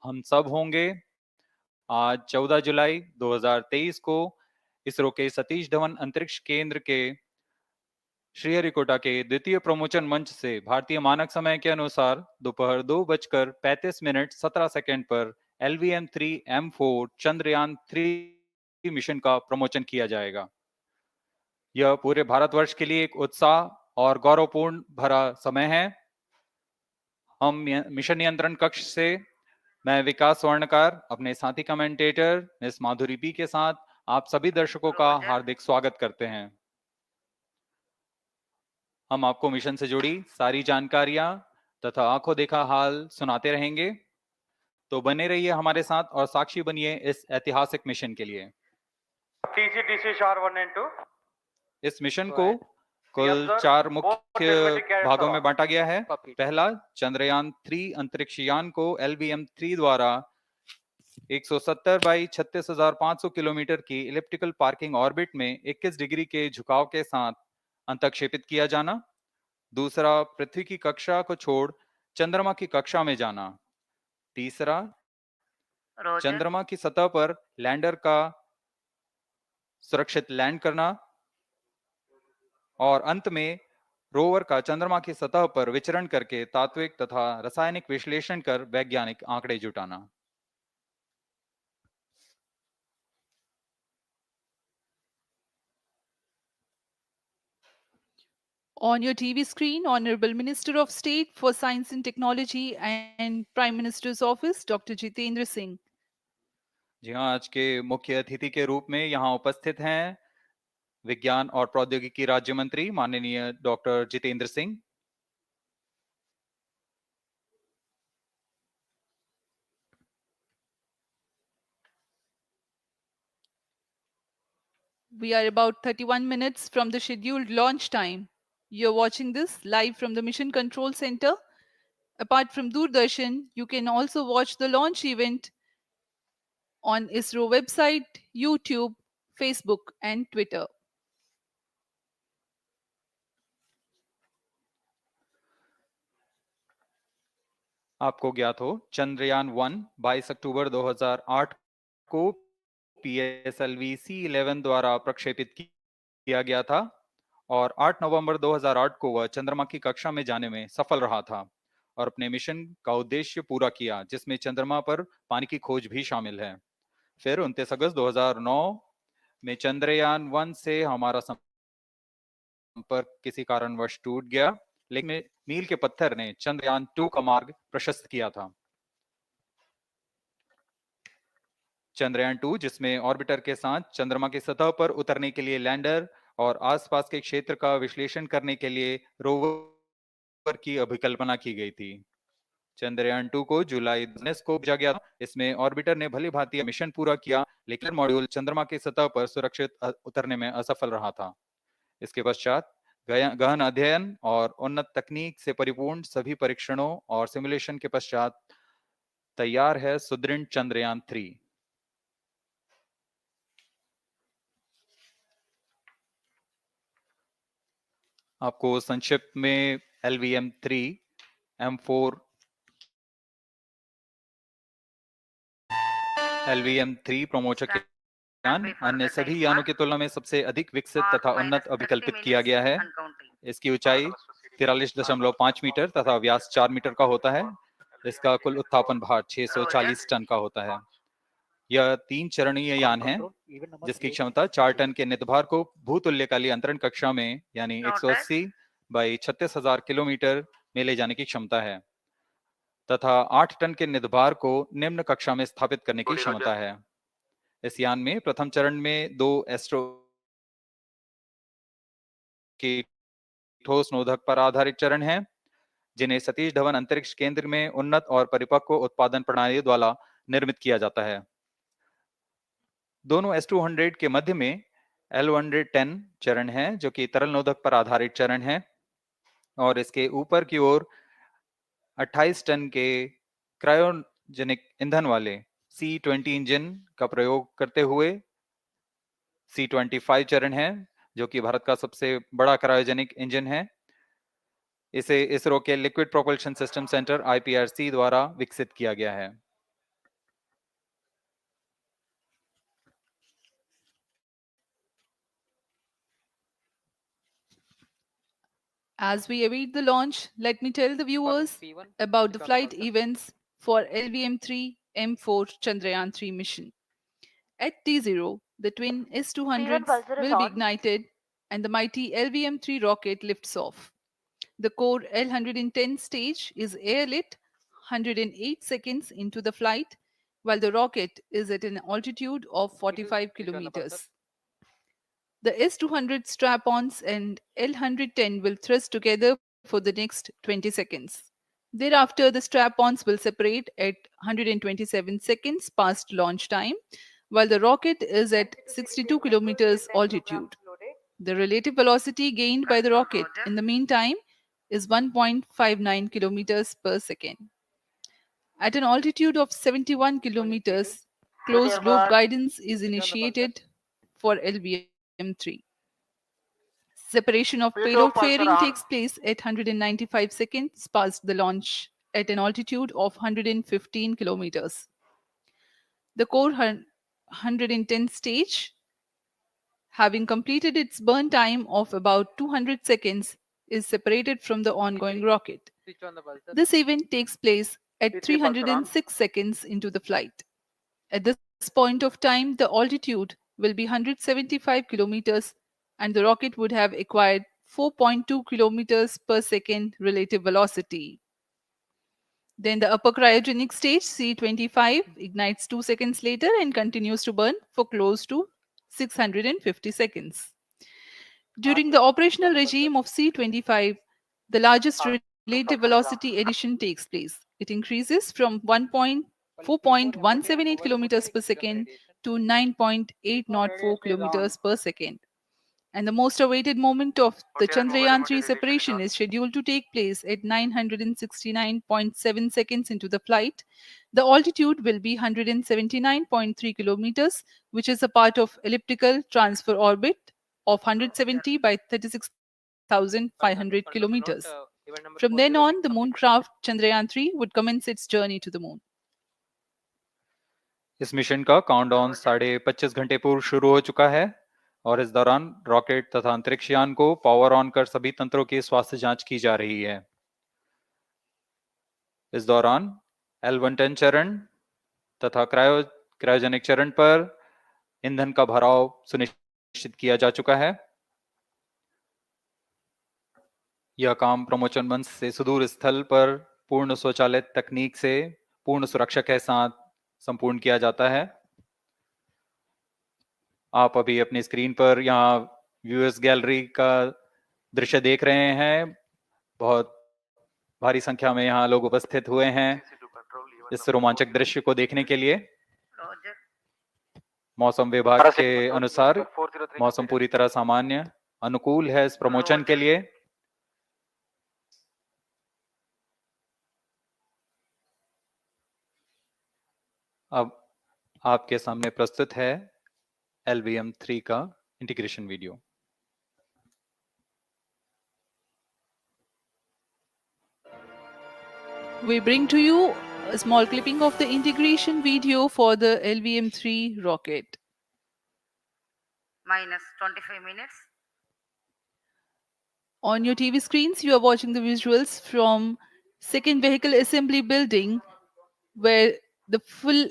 हम सब होंगे। आज 14 जुलाई 2023 को इसरो के सतीश धवन अंतरिक्ष केंद्र के श्रीहरिकोटा के द्वितीय प्रमोचन मंच से भारतीय मानक समय के अनुसार दोपहर 2:35 पर LVM-3 M4 चंद्रयान-3 मिशन का प्रमोचन किया जाएगा। यह पूरे भारतवर्ष के लिए एक उत्साह और गौरवपूर्ण भरा समय है। हम मिशन नियंत्रण कक्ष से मैं विकास स्वर्णकार अपने साथी कमेंटेटर मिस माधुरी पी के साथ आप सभी दर्शकों का हार्दिक स्वागत करते हैं। हम आपको मिशन से जुड़ी सारी जानकारियां तथा आंखों देखा हाल सुनाते रहेंगे, तो बने रहिए हमारे साथ और साक्षी बनिए इस ऐतिहासिक मिशन के लिए। इस मिशन को कुल 4 मुख्य भागों में बांटा गया है। पहला, चंद्रयान-3 अंतरिक्ष यान को LVM-3 द्वारा 170 बाई 36,500 किलोमीटर की इलिप्टिकल पार्किंग ऑर्बिट में 21 डिग्री के झुकाव के साथ अंतक्षेपित किया जाना। दूसरा, पृथ्वी की कक्षा को छोड़ चंद्रमा की कक्षा में जाना। तीसरा, चंद्रमा की सतह पर लैंडर का सुरक्षित लैंड करना। और अंत में रोवर का चंद्रमा की सतह पर विचरण करके तात्विक तथा रासायनिक विश्लेषण कर वैज्ञानिक आंकड़े जुटाना। On your TV screen, Honorable Minister of State for Science and Technology and Prime Minister's Office, Dr. Jitendra Singh. जी हाँ, आज के मुख्य अतिथि के रूप में यहाँ उपस्थित हैं विज्ञान और प्रौद्योगिकी राज्य मंत्री माननीय doctor Jitendra Singh. We are about 31 minutes from the scheduled launch time. You're watching this live from the Mission Control Center. Apart from Doordarshan, you can also watch the launch event on ISRO website, YouTube, Facebook, and Twitter. आपको ज्ञात हो, चंद्रयान-1 22 अक्टूबर 2008 को PSLV C11 द्वारा प्रक्षेपित किया गया था और 8 नवंबर 2008 को वह चंद्रमा की कक्षा में जाने में सफल रहा था और अपने मिशन का उद्देश्य पूरा किया, जिसमें चंद्रमा पर पानी की खोज भी शामिल है। फिर 29 अगस्त 2009 में चंद्रयान-1 से हमारा संपर्क किसी कारणवश टूट गया, लेकिन मील के पत्थर ने चंद्रयान-2 का मार्ग प्रशस्त किया था। चंद्रयान-2, जिसमें ऑर्बिटर के साथ चंद्रमा की सतह पर उतरने के लिए लैंडर और आसपास के क्षेत्र का विश्लेषण करने के लिए रोवर की अभिकल्पना की गई थी। चंद्रयान-2 को जुलाई 19 को भेजा गया था। इसमें ऑर्बिटर ने भली भांति मिशन पूरा किया, लेकिन मॉड्यूल चंद्रमा की सतह पर सुरक्षित उतरने में असफल रहा था। इसके पश्चात गहन अध्ययन और उन्नत तकनीक से परिपूर्ण सभी परीक्षणों और सिमुलेशन के पश्चात तैयार है सुदृढ़ चंद्रयान-3। आपको संक्षिप्त में LVM-3 M4 LVM-3 प्रमोचक यान अन्य सभी यानों की तुलना में सबसे अधिक विकसित तथा उन्नत अभिकल्पित किया गया है। इसकी ऊंचाई 43.5 मीटर तथा व्यास 4 मीटर का होता है। इसका कुल उत्थापन भार 640 टन का होता है। यह 3 चरणीय यान है, जिसकी क्षमता 4 टन के नितभार को भूतुल्यकालीन अंतरण कक्षा में यानी 180 बाई 36,000 किलोमीटर में ले जाने की क्षमता है तथा 8 टन के नितभार को निम्न कक्षा में स्थापित करने की क्षमता है। इस यान में प्रथम चरण में 2 एस्ट्रो की ठोस नोदक पर आधारित चरण हैं, जिन्हें सतीश धवन अंतरिक्ष केंद्र में उन्नत और परिपक्व उत्पादन प्रणाली द्वारा निर्मित किया जाता है। दोनों S200 के मध्य में L110 चरण है, जो कि तरल नोदक पर आधारित चरण है और इसके ऊपर की ओर 28 टन के क्रायोजेनिक ईंधन वाले C20 इंजन का प्रयोग करते हुए C25 चरण है, जो कि भारत का सबसे बड़ा क्रायोजेनिक इंजन है। इसे इसरो के liquid propulsion system centre IPRC द्वारा विकसित किया गया है। As we await the launch, let me tell the viewers about the flight events for LVM-3 M4 Chandrayaan-3 mission. At T0, the twin S-200s will be ignited and the mighty LVM-3 rocket lifts off. The core L-110 stage is airlit 108 seconds into the flight, while the rocket is at an altitude of 45 kilometers. The S-200 strap-ons and L-110 will thrust together for the next 20 seconds. Thereafter, the strap-ons will separate at 127 seconds past launch time, while the rocket is at 62 kilometers altitude. The relative velocity gained by the rocket in the meantime is 1.59 kilometers per second. At an altitude of 71 kilometers, closed loop guidance is initiated for LVM-3. Separation of payload fairing takes place at 195 seconds past the launch at an altitude of 115 kilometers. The core 110 stage, having completed its burn time of about 200 seconds, is separated from the ongoing rocket. This event takes place at 306 seconds into the flight. At this point of time, the altitude will be 175 kilometers and the rocket would have acquired 4.2 kilometers per second relative velocity. Then the upper cryogenic stage C25 ignites 2 seconds later and continues to burn for close to 650 seconds. During the operational regime of C25, the largest relative velocity addition takes place. It increases from 4.178 kilometers per second to 9.804 kilometers per second. And the most awaited moment of the Chandrayaan-3 separation is scheduled to take place at 969.7 seconds into the flight. The altitude will be 179.3 kilometers, which is a part of elliptical transfer orbit of 170 by 36,500 kilometers. From then on, the moon craft Chandrayaan-3 would commence its journey to the moon. इस mission का countdown 25.5 घंटे पूर्व शुरू हो चुका है और इस दौरान रॉकेट तथा अंतरिक्ष यान को पावर ऑन कर सभी तंत्रों की स्वास्थ्य जांच की जा रही है। इस दौरान L110 चरण तथा क्रायोजेनिक चरण पर ईंधन का भराव सुनिश्चित किया जा चुका है। यह काम प्रमोचन मंच से सुदूर स्थल पर पूर्ण स्वचालित तकनीक से पूर्ण सुरक्षा के साथ संपूर्ण किया जाता है। आप अभी अपनी स्क्रीन पर यहाँ व्यूअर्स गैलरी का दृश्य देख रहे हैं। बहुत भारी संख्या में यहाँ लोग उपस्थित हुए हैं इस रोमांचक दृश्य को देखने के लिए। मौसम विभाग के अनुसार मौसम पूरी तरह सामान्य अनुकूल है इस प्रमोशन के लिए। अब आपके सामने प्रस्तुत है LVM-3 का integration video. We bring to you a small clipping of the integration video for the LVM-3 rocket. Minus 25 minutes. On your TV screens, you are watching the visuals from second vehicle assembly building where the full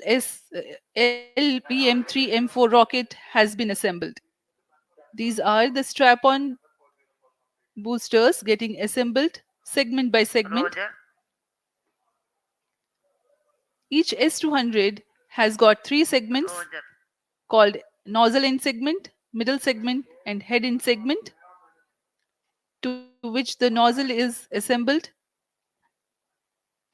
LVM-3 M4 rocket has been assembled. These are the strap-on boosters getting assembled segment by segment. Roger. Each S200 has got 3 segments Roger. called nozzle end segment, middle segment, and head end segment, to which the nozzle is assembled,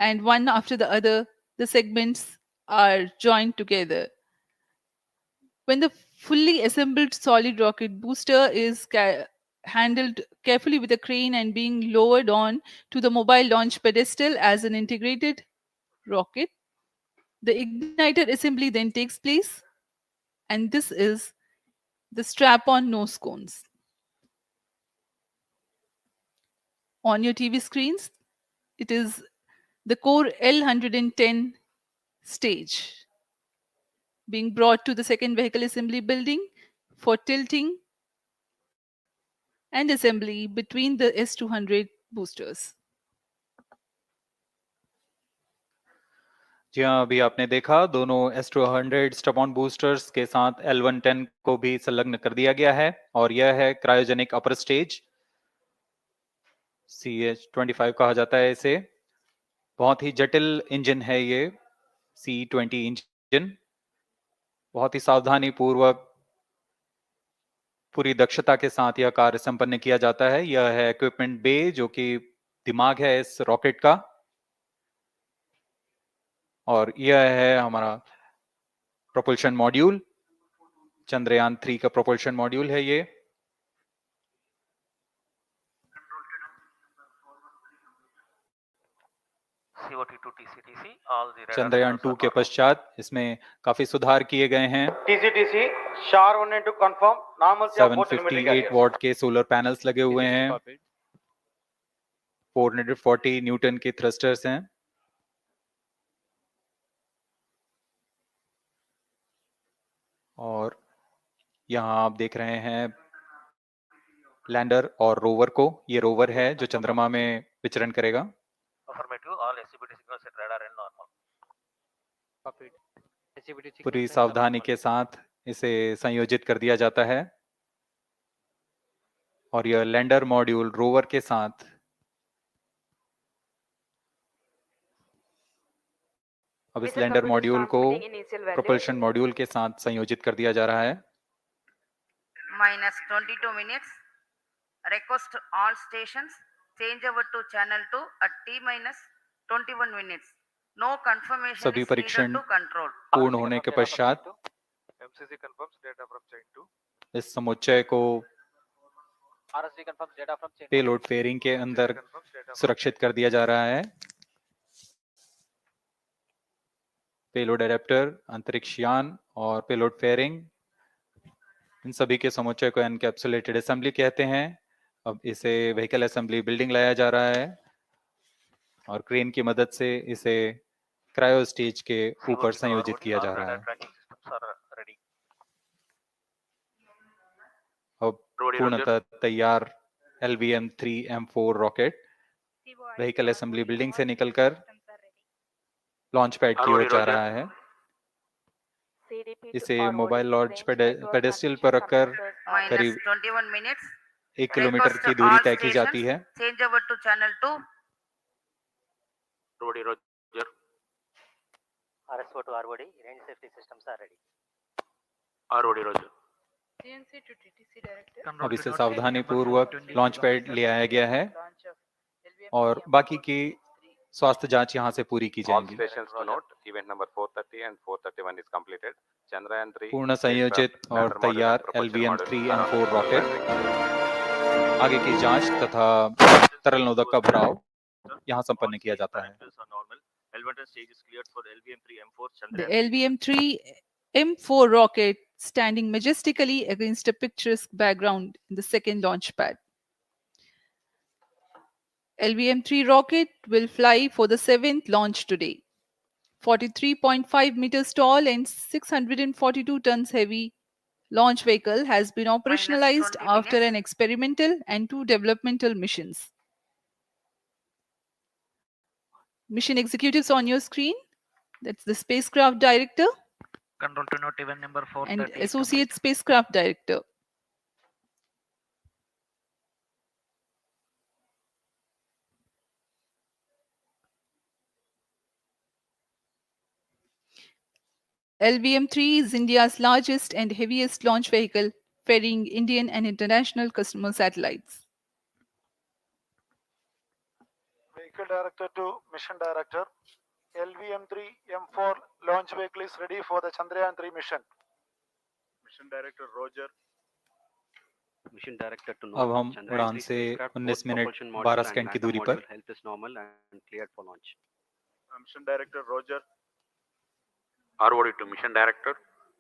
and one after the other, the segments are joined together. When the fully assembled solid rocket booster is handled carefully with a crane and being lowered on to the mobile launch pedestal as an integrated rocket, the igniter assembly then takes place, and this is the strap-on nose cones. On your TV screens, it is the core L110 stage being brought to the second vehicle assembly building for tilting and assembly between the S200 boosters. जी हाँ, अभी आपने देखा दोनों S200 stub-on boosters के साथ L110 को भी संलग्न कर दिया गया है और यह है क्रायोजेनिक अपर स्टेज, CH-25 कहा जाता है इसे। बहुत ही जटिल इंजन है ये C-20 इंजन। बहुत ही सावधानी पूर्वक पूरी दक्षता के साथ यह कार्य संपन्न किया जाता है। यह है इक्विपमेंट बे, जो कि दिमाग है इस रॉकेट का, और यह है हमारा प्रोपल्शन मॉड्यूल। चंद्रयान 3 का प्रोपल्शन मॉड्यूल है ये। चंद्रयान 2 के पश्चात इसमें काफी सुधार किए गए हैं। TCTC, SHAR 1 and 2 confirm, normalcy of both telemetry 758 carriers. What के सोलर पैनल्स लगे हुए हैं। 440 न्यूटन के थ्रस्टर्स हैं। और यहाँ आप देख रहे हैं लैंडर और रोवर को। ये रोवर है जो चंद्रमा में विचरण करेगा। Affirmative, all SCBT signals at radar and normal. पूरी सावधानी के साथ इसे संयोजित कर दिया जाता है और यह लैंडर मॉड्यूल रोवर के साथ अब इस लैंडर मॉड्यूल को प्रोपल्शन मॉड्यूल के साथ संयोजित कर दिया जा रहा है। -22 minutes. Request all stations change over to channel 2 at T-21 minutes. No confirmation सभी is needed परीक्षण to control. पूर्ण होने के पश्चात MCC confirms data from chain 2. इस समुच्चय को RSD confirms data from chain 1. Payload fairing के अंदर सुरक्षित कर दिया जा रहा है। पेलोड एडेप्टर, अंतरिक्ष यान और पेलोड फेयरिंग, इन सभी के समुच्चय को एनकैप्सुलेटेड असेंबली कहते हैं। अब इसे व्हीकल असेंबली बिल्डिंग लाया जा रहा है और क्रेन की मदद से इसे क्रायो स्टेज के ऊपर संयोजित किया जा रहा है। अब पूर्णतः तैयार LVM-3M4 rocket vehicle assembly building से निकलकर लॉन्च पैड की ओर जा रहा है। इसे मोबाइल लॉन्च पेडेस्टल पर रखकर करीब -21 minutes. 1 किलोमीटर Request की दूरी all तय की जाती है। stations change over to channel 2. Roger. RSO to ROD, range safety systems are ready. ROD, Roger. अब इसे सावधानी पूर्वक लॉन्च पैड ले आया गया है और बाकी की स्वास्थ्य जांच यहां से पूरी की All जाएंगी। stations to note, event number 430 and 431 is completed. Chandrayaan-3 पूर्ण संयोजित और lander module तैयार and propulsion module LVM-3M4 are rocket आगे की जांच तथा तरल नोदक का भराव यहां संपन्न किया जाता है। L110 stage is cleared for LVM-3M4 The Chandrayaan. LVM-3M4 rocket standing majestically against a picturesque background in the second launch pad. LVM-3 rocket will fly for the 7th launch today. 43.5 meters tall and 642 tons heavy launch vehicle has been operationalized 20 after minutes. an experimental and 2 developmental missions. Mission executives on your screen. That's the spacecraft director Control to note, event number 430 and is associate complete. spacecraft director. LVM-3 is India's largest and heaviest launch vehicle, ferrying Indian and international customer satellites. Vehicle Director to Mission Director. LVM-3M4 launch vehicle is ready for the Chandrayaan-3 mission. Mission Director Roger. Mission Director to अब note, हम Chandrayaan-3 उड़ान से spacecraft, 19 both minute propulsion module 12 and second की lander दूरी पर module health is normal and cleared for launch. Mission Director Roger. ROD to Mission Director.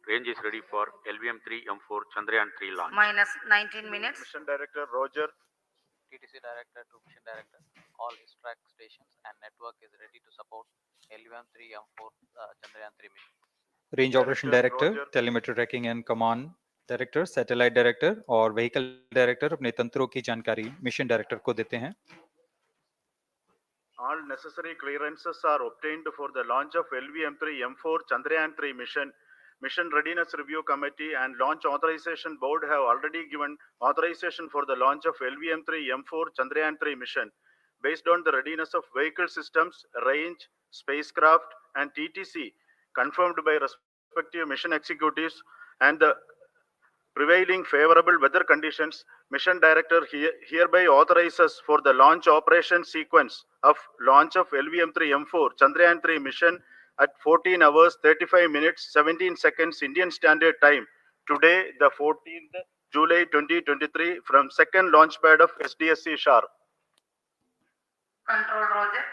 Range is ready for LVM-3M4 Chandrayaan-3 launch. -19 minutes. Mission Director Roger. TTC Director to Mission Director. All ISRO stations and network is ready to support LVM-3M4 Chandrayaan-3 mission. Range operation director, telemetry tracking and command director, satellite director और vehicle director अपने तंत्रों की जानकारी mission director को देते हैं। All necessary clearances are obtained for the launch of LVM-3 M4 Chandrayaan-3 mission. Mission Readiness Review Committee and Launch Authorization Board have already given authorization for the launch of LVM-3 M4 Chandrayaan-3 mission. Based on the readiness of vehicle systems, range, spacecraft, and TTC, confirmed by respective mission executives and the prevailing favorable weather conditions, Mission Director hereby authorizes for the launch operation sequence of launch of LVM-3 M4 Chandrayaan-3 mission at 14 hours 35 minutes 17 seconds Indian Standard Time. Today, the 14th July 2023, from second launch pad of SDSC Sharp. Control Roger.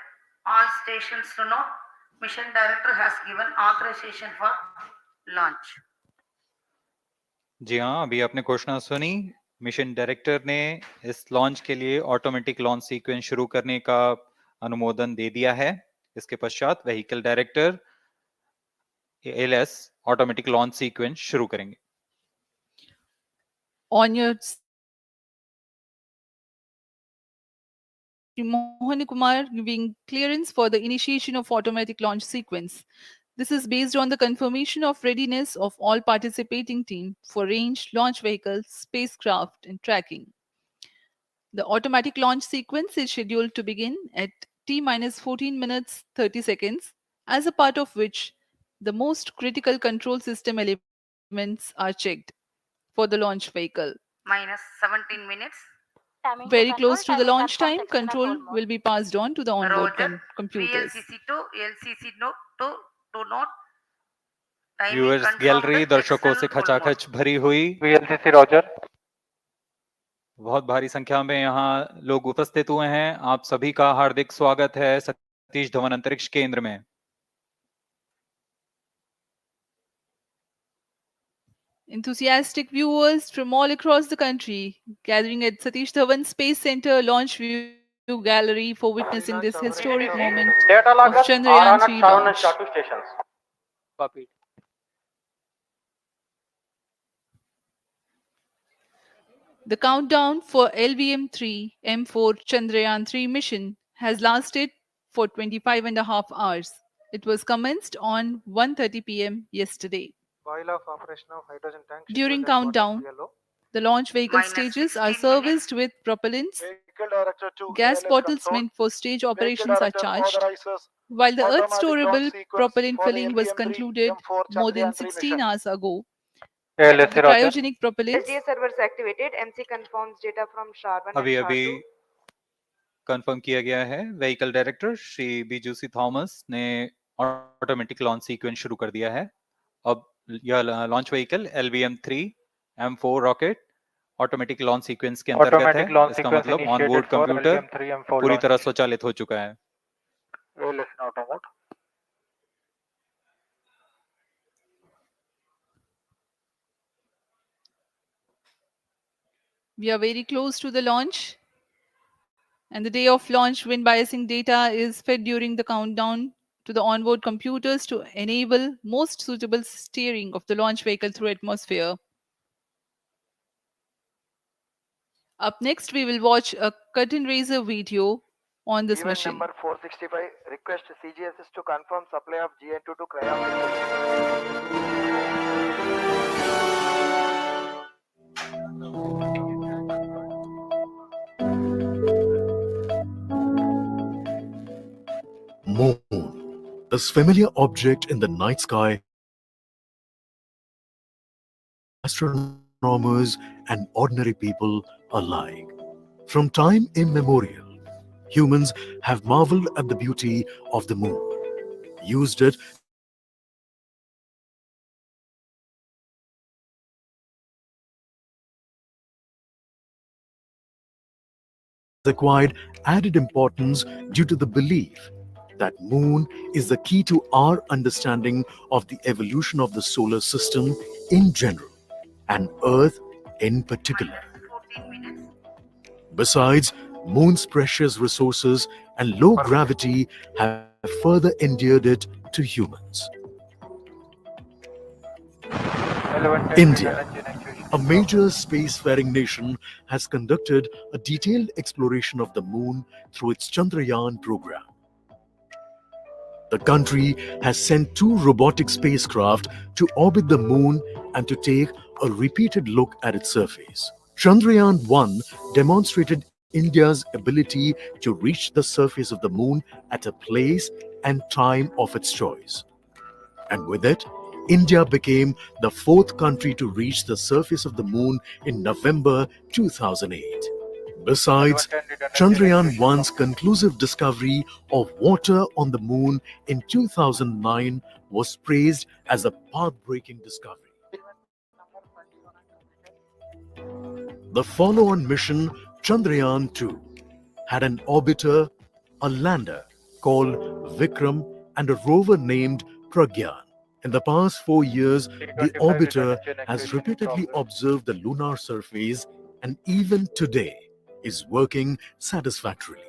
All stations to know. Mission Director has given authorization for launch. जी हाँ, अभी आपने घोषणा सुनी। Mission director ने इस launch के लिए automatic launch sequence शुरू करने का अनुमोदन दे दिया है। इसके पश्चात vehicle director LS automatic launch sequence शुरू करेंगे। On your Mohan Kumar giving clearance for the initiation of automatic launch sequence. This is based on the confirmation of readiness of all participating team for range, launch vehicles, spacecraft, and tracking. The automatic launch sequence is scheduled to begin at T-14 minutes 30 seconds, as a part of which the most critical control system elements are checked for the launch vehicle. Minus 17 minutes. Very close to the launch time, control will be passed on to the onboard Roger. computers. VLCC to LCC to note. Timing viewers confirmed gallery दर्शकों Excel से full mode. खचाखच भरी हुई। VLCC Roger. बहुत भारी संख्या में यहाँ लोग उपस्थित हुए हैं। आप सभी का हार्दिक स्वागत है सतीश धवन अंतरिक्ष केंद्र में। Enthusiastic viewers from all across the country gathering at Satish Dhawan Space Center Launch View Gallery for witnessing this historic moment Data of loggers Chandrayaan-3 launch. Start to stations. Copied. The countdown for LVM-3 M4 Chandrayaan-3 mission has lasted for 25.5 hours. It was commenced on 1:30 p.m. yesterday. While of operation of hydrogen tank. During scheduled at bottom countdown, yellow. the launch vehicle Minus stages are 16 minutes. serviced with propellants. Vehicle Director to Gas ALS bottles control. meant for stage Vehicle operations are Director charged, authorizes while the automatic launch Earth-storable sequence propellant for the filling was LVM-3 concluded M4 more than Chandrayaan-3 16 mission. hours ago. LSC The Roger. cryogenic propellants SDA servers activated. MC confirms data from SHAR-1 and अभी SHAR-2. Confirm किया गया है। Vehicle director Shri बीजूसी Thomas ने automatic launch sequence शुरू कर दिया है। अब यह launch vehicle LVM-3 M4 rocket automatic launch sequence के अंतर्गत है। Automatic launch इसका sequence मतलब initiated onboard for computer LVM-3 M4 पूरी launch. तरह स्वचालित हो चुका है। Listen auto mode. we are very close to the launch, and the day of launch wind biasing data is fed during the countdown to the onboard computers to enable most suitable steering of the launch vehicle through atmosphere. Up next, we will watch a curtain raiser video on this Event mission. number 465. Request CGSS to confirm supply of GN2 to Cryo. Moon, this familiar object in the night sky, astronomers and ordinary people alike. From time immemorial, humans have marveled at the beauty of the moon, used it acquired added importance due to the belief that moon is the key to our understanding of the evolution of the solar system in general and Earth in particular. 14 minutes. Besides, moon's precious resources and low gravity have further endeared it to humans. India, a major spacefaring nation has conducted a detailed exploration of the moon through its Chandrayaan program. The country has sent 2 robotic spacecraft to orbit the moon and to take a repeated look at its surface. Chandrayaan-3 demonstrated India's ability to reach the surface of the moon at a place and time of its choice. And with it, India became the 4th country to reach the surface of the moon in November 2008. Besides, Chandrayaan-1's conclusive discovery of water on the moon in 2009 was praised as a path-breaking discovery. The follow-on mission, Chandrayaan-2, had an orbiter, a lander called Vikram, and a rover named Pragyan. In the past 4 years, the orbiter has repeatedly observed the lunar surface and even today is working satisfactorily.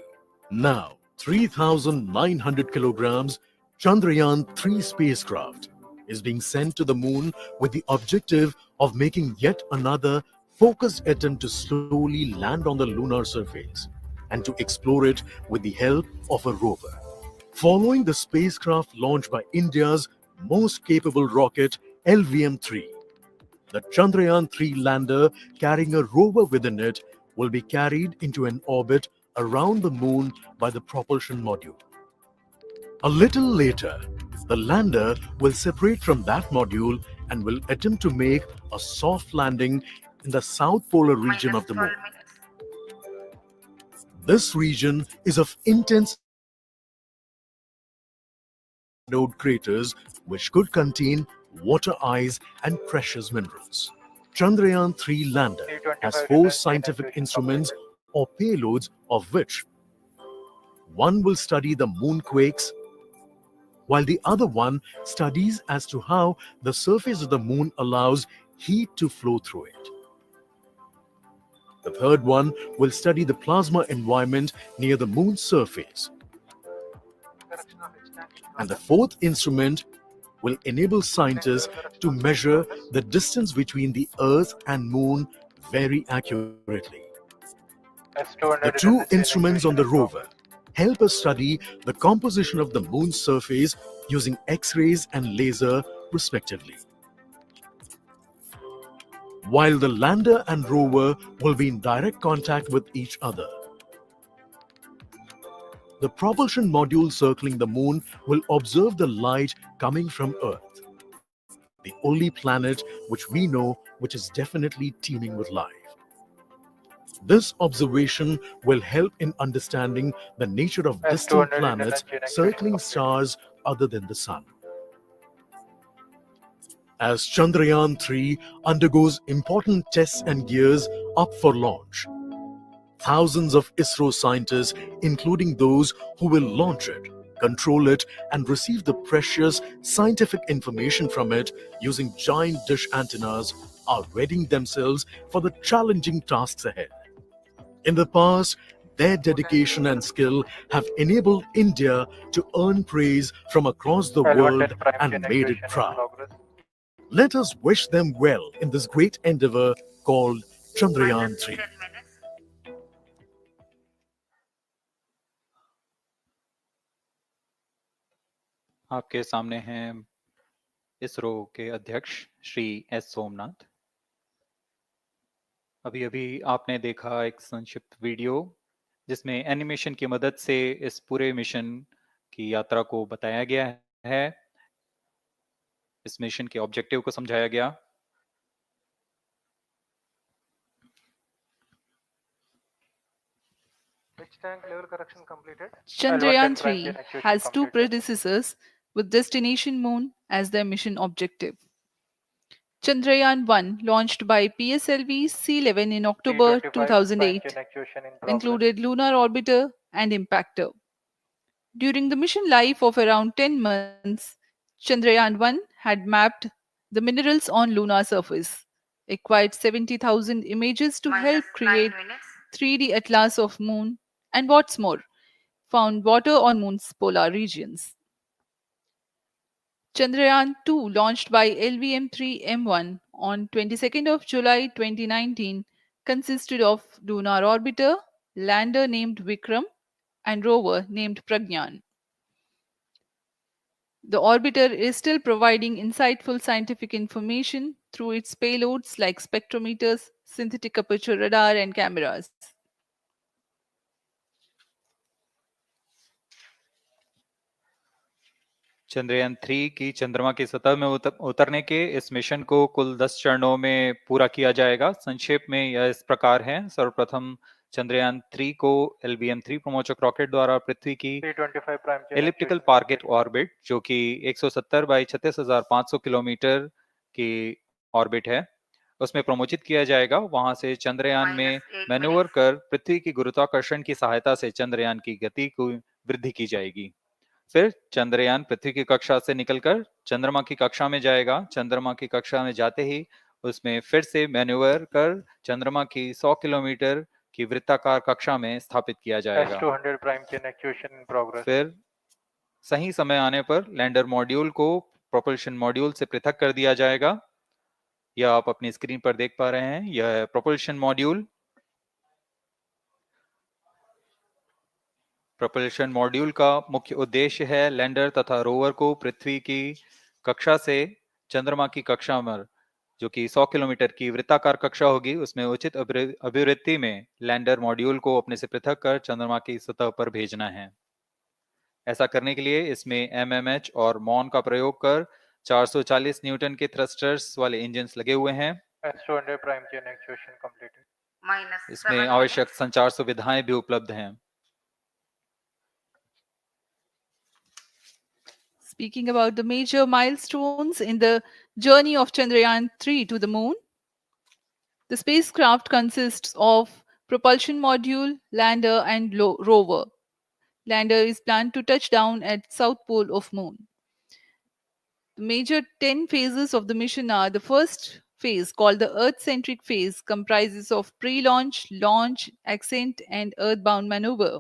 Now, 3,900 kilograms Chandrayaan-3 spacecraft is being sent to the moon with the objective of making yet another focused attempt to slowly land on the lunar surface and to explore it with the help of a rover. Following the spacecraft launched by India's most capable rocket, LVM-3, the Chandrayaan-3 lander carrying a rover within it will be carried into an orbit around the moon by the propulsion module. A little later, the lander will separate from that module and will attempt to make a soft landing in the south polar region of the moon. This region is of intense node craters which could contain water ice and precious minerals. Chandrayaan-3 lander has 4 scientific instruments or payloads, of which one will study the moonquakes, while the other one studies as to how the surface of the moon allows heat to flow through it. The third one will study the plasma environment near the moon's surface. And the fourth instrument will enable scientists to measure the distance between the Earth and Moon very accurately. The 2 instruments on the rover help us study the composition of the Moon's surface using X-rays and laser respectively. While the lander and rover will be in direct contact with each other. The propulsion module circling the moon will observe the light coming from Earth, the only planet which we know which is definitely teeming with life. This observation will help in understanding the nature of distant planets circling stars other than the Sun. As Chandrayaan-3 undergoes important tests and gears up for launch, thousands of ISRO scientists, including those who will launch it, control it, and receive the precious scientific information from it using giant dish antennas, are readying themselves for the challenging tasks ahead. In the past, their dedication and skill have enabled India to earn praise from across the world and made it proud. Let us wish them well in this great endeavor called Chandrayaan-3. आपके सामने हैं इसरो के अध्यक्ष Shri S Somnath. अभी अभी आपने देखा एक संक्षिप्त वीडियो जिसमें एनिमेशन की मदद से इस पूरे मिशन की यात्रा को बताया गया है, इस मिशन के ऑब्जेक्टिव को समझाया गया। Which tank level correction completed? Chandrayaan-3 has 2 predecessors with destination moon as their mission objective. Chandrayaan-1, launched by PSLV C-11 in October 2008, included lunar orbiter and impactor. During the mission life of around 10 months, Chandrayaan-1 had mapped the minerals on lunar surface, acquired 70,000 images to help create 3D atlas of moon, and what's more, found water on moon's polar regions. Chandrayaan-2, launched by LVM-3 M1 on 22nd of July 2019 consisted of lunar orbiter, lander named Vikram, and rover named Pragyan. The orbiter is still providing insightful scientific information through its payloads like spectrometers, synthetic aperture radar, and cameras. Chandrayaan 3 की चंद्रमा की सतह में उतरने के इस mission को कुल 10 चरणों में पूरा किया जाएगा। संक्षेप में यह इस प्रकार है। सर्वप्रथम चंद्रयान 3 को LVM-3 प्रमोचक रॉकेट द्वारा पृथ्वी की 325 प्राइम के elliptical actuation parked completed. Orbit, जो कि 170 बाई 36,500 किलोमीटर की ऑर्बिट है, उसमें प्रमोचित किया जाएगा। वहां से चंद्रयान में -8 मैन्यूवर minutes. कर पृथ्वी की गुरुत्वाकर्षण की सहायता से चंद्रयान की गति को वृद्धि की जाएगी। फिर चंद्रयान पृथ्वी की कक्षा से निकलकर चंद्रमा की कक्षा में जाएगा। चंद्रमा की कक्षा में जाते ही उसमें फिर से मैन्यूवर कर चंद्रमा की 100 किलोमीटर की वृत्ताकार कक्षा में स्थापित किया जाएगा। S200 प्राइम के actuation in progress. फिर सही समय आने पर लैंडर मॉड्यूल को प्रोपल्शन मॉड्यूल से पृथक कर दिया जाएगा। यह आप अपनी स्क्रीन पर देख पा रहे हैं, यह प्रोपल्शन मॉड्यूल। प्रोपल्शन मॉड्यूल का मुख्य उद्देश्य है लैंडर तथा रोवर को पृथ्वी की कक्षा से चंद्रमा की कक्षा में, जो कि 100 किलोमीटर की वृत्ताकार कक्षा होगी, उसमें उचित अभिवृत्ति में लैंडर मॉड्यूल को अपने से पृथक कर चंद्रमा की सतह पर भेजना है। ऐसा करने के लिए इसमें MMH और मॉन का प्रयोग कर 440 न्यूटन के थ्रस्टर्स वाले इंजन्स लगे हुए हैं। S200 प्राइम के actuation completed. इसमें -7 आवश्यक minutes. संचार सुविधाएं भी उपलब्ध हैं। Speaking about the major milestones in the journey of Chandrayaan-3 to the moon, the spacecraft consists of propulsion module, lander, and rover. Lander is planned to touch down at south pole of moon. The major 10 phases of the mission are: the first phase, called the Earth-centric phase, comprises of pre-launch, launch, ascent, and earthbound maneuver.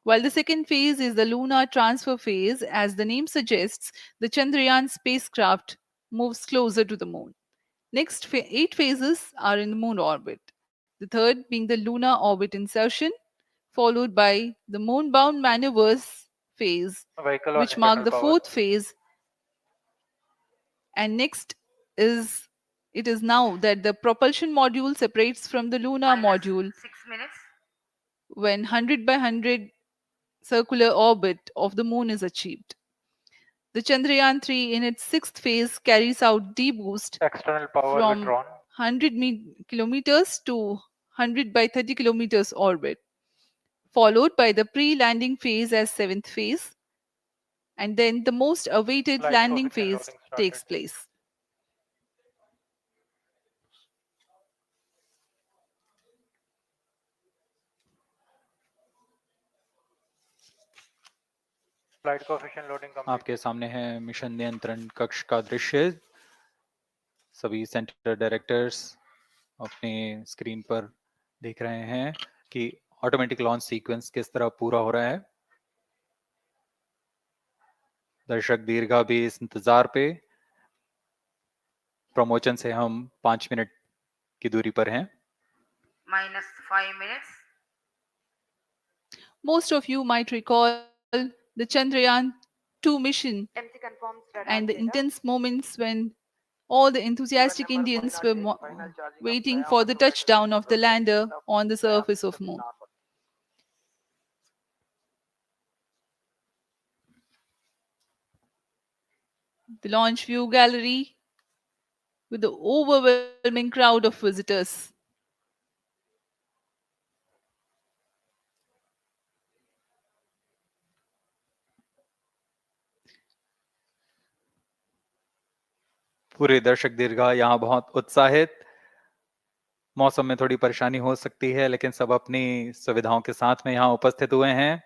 While the second phase is the lunar transfer phase, as the name suggests, the Chandrayaan spacecraft moves closer to the moon. Next 8 phases are in the moon orbit. The third being the lunar orbit insertion, followed by the moon-bound maneuvers phase, Vehicle on which mark internal the power. fourth phase. And next is it is now that the propulsion module separates from the lunar module -6 minutes. when 100 by 100 circular orbit of the moon is achieved. The Chandrayaan-3 in its sixth phase carries out D-boost External power from withdrawn. 100 kilometers to 100 by 30 kilometers orbit, followed by the pre-landing phase as seventh phase, and then the most awaited Flight landing coefficient phase loading started. takes place. Flight coefficient loading complete. आपके सामने है mission नियंत्रण कक्ष का दृश्य। सभी centre directors अपने screen पर देख रहे हैं कि ऑटोमेटिक लॉन्च सीक्वेंस किस तरह पूरा हो रहा है। दर्शक दीर्घा भी इस इंतजार पे। प्रमोशन से हम 5 मिनट की दूरी पर हैं। -5 minutes. Most of you might recall the Chandrayaan-2 mission MC confirms radar and the data. intense moments when all the enthusiastic Number Indians 508, were final charging of waiting Chandrayaan for the 2 touchdown of the rotation lander of on the Chandrayaan surface of system moon. normal. The launch view gallery with the overwhelming crowd of visitors. पूरे दर्शक दीर्घा यहाँ बहुत उत्साहित। मौसम में थोड़ी परेशानी हो सकती है, लेकिन सब अपनी सुविधाओं के साथ में यहाँ उपस्थित हुए हैं।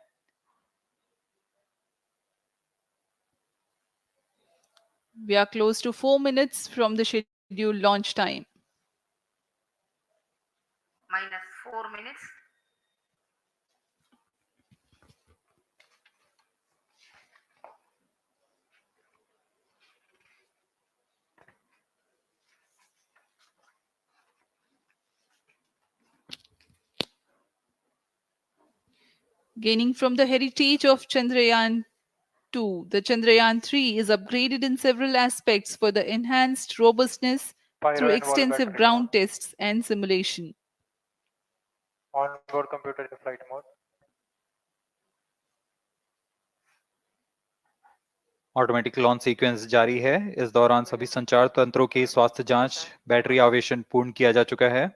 We are close to 4 minutes from the scheduled launch time. -4 minutes. Gaining from the heritage of Chandrayaan-2, the Chandrayaan-3 is upgraded in several aspects for the enhanced robustness Pyro through and wall extensive battery ground mode. tests and simulation. Onboard computer in flight mode. Automatic launch sequence जारी है। इस दौरान सभी संचार तंत्रों की स्वास्थ्य जांच, बैटरी आवेशन पूर्ण किया जा चुका है।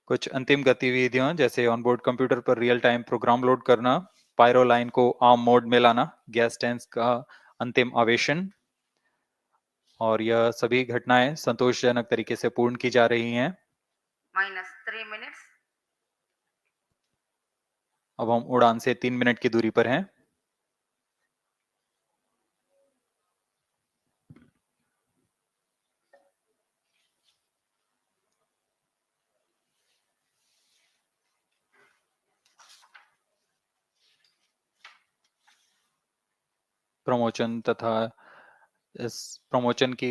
कुछ अंतिम गतिविधियां जैसे ऑनबोर्ड कंप्यूटर पर रियल टाइम प्रोग्राम लोड करना, पायरो लाइन को आर्म मोड में लाना, गैस टैंक का अंतिम आवेशन, और यह सभी घटनाएं संतोषजनक तरीके से पूर्ण की जा रही हैं। -3 minutes. अब हम उड़ान से 3 मिनट की दूरी पर हैं। प्रमोशन तथा इस प्रमोशन की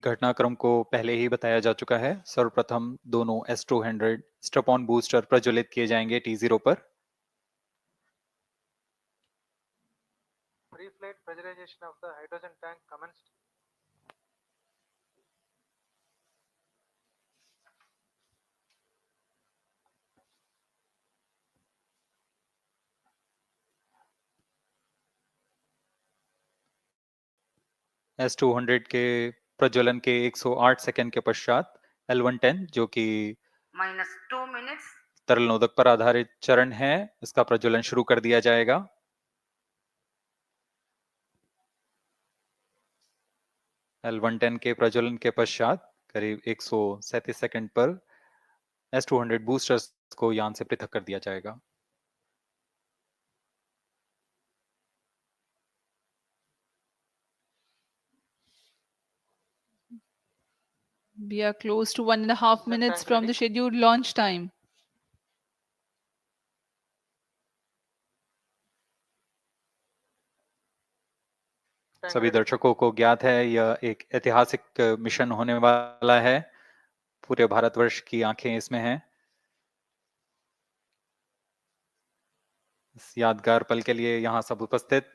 घटनाक्रम को पहले ही बताया जा चुका है। सर्वप्रथम दोनों S200 स्ट्रप-ऑन बूस्टर प्रज्वलित किए जाएंगे T0 पर। Pre-flight pressurization of the hydrogen tank commenced. S200 के प्रज्वलन के 108 सेकंड के पश्चात L110 जो कि -2 minutes. तरल नोदक पर आधारित चरण है, इसका प्रज्वलन शुरू कर दिया जाएगा। L110 के प्रज्वलन के पश्चात करीब 137 सेकंड पर S200 बूस्टर्स को यान से पृथक कर दिया जाएगा। We are close to 1.5 minutes from the scheduled launch time. सभी दर्शकों को ज्ञात है यह एक ऐतिहासिक मिशन होने वाला है। पूरे भारतवर्ष की आंखें इसमें हैं। इस यादगार पल के लिए यहाँ सब उपस्थित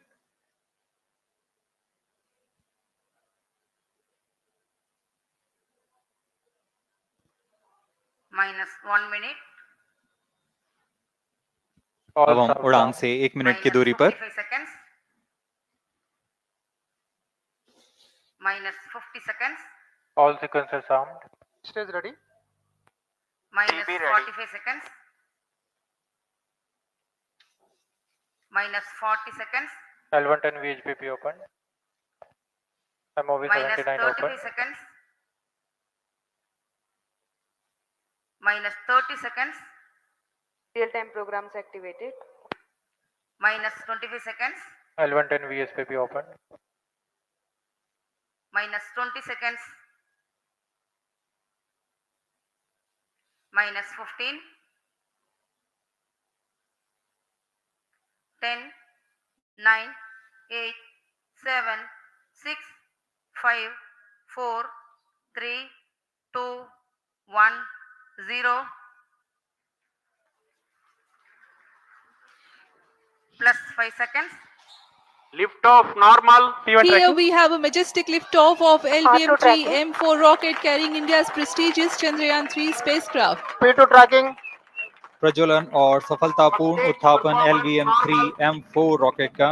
-1 minute. अब हम उड़ान से 1 मिनट की दूरी पर -55 seconds. -50 seconds. All sequences armed. Stage ready. -45 seconds. -40 seconds. L110 VHPP open. MOV 79 open. -35 seconds. -30 seconds. Real-time programs activated. -25 seconds. L110 VSPP open. -20 seconds. -15. 10, 9, 8, 7, 6, 5, 4, 3, 2, 1, 0. Plus 5 seconds. Lift off normal. Here we have a majestic liftoff of LVM-3 M4 rocket carrying India's prestigious Chandrayaan-3 spacecraft. P2 tracking. प्रज्वलन और सफलतापूर्ण उत्थापन LVM-3 M4 rocket का।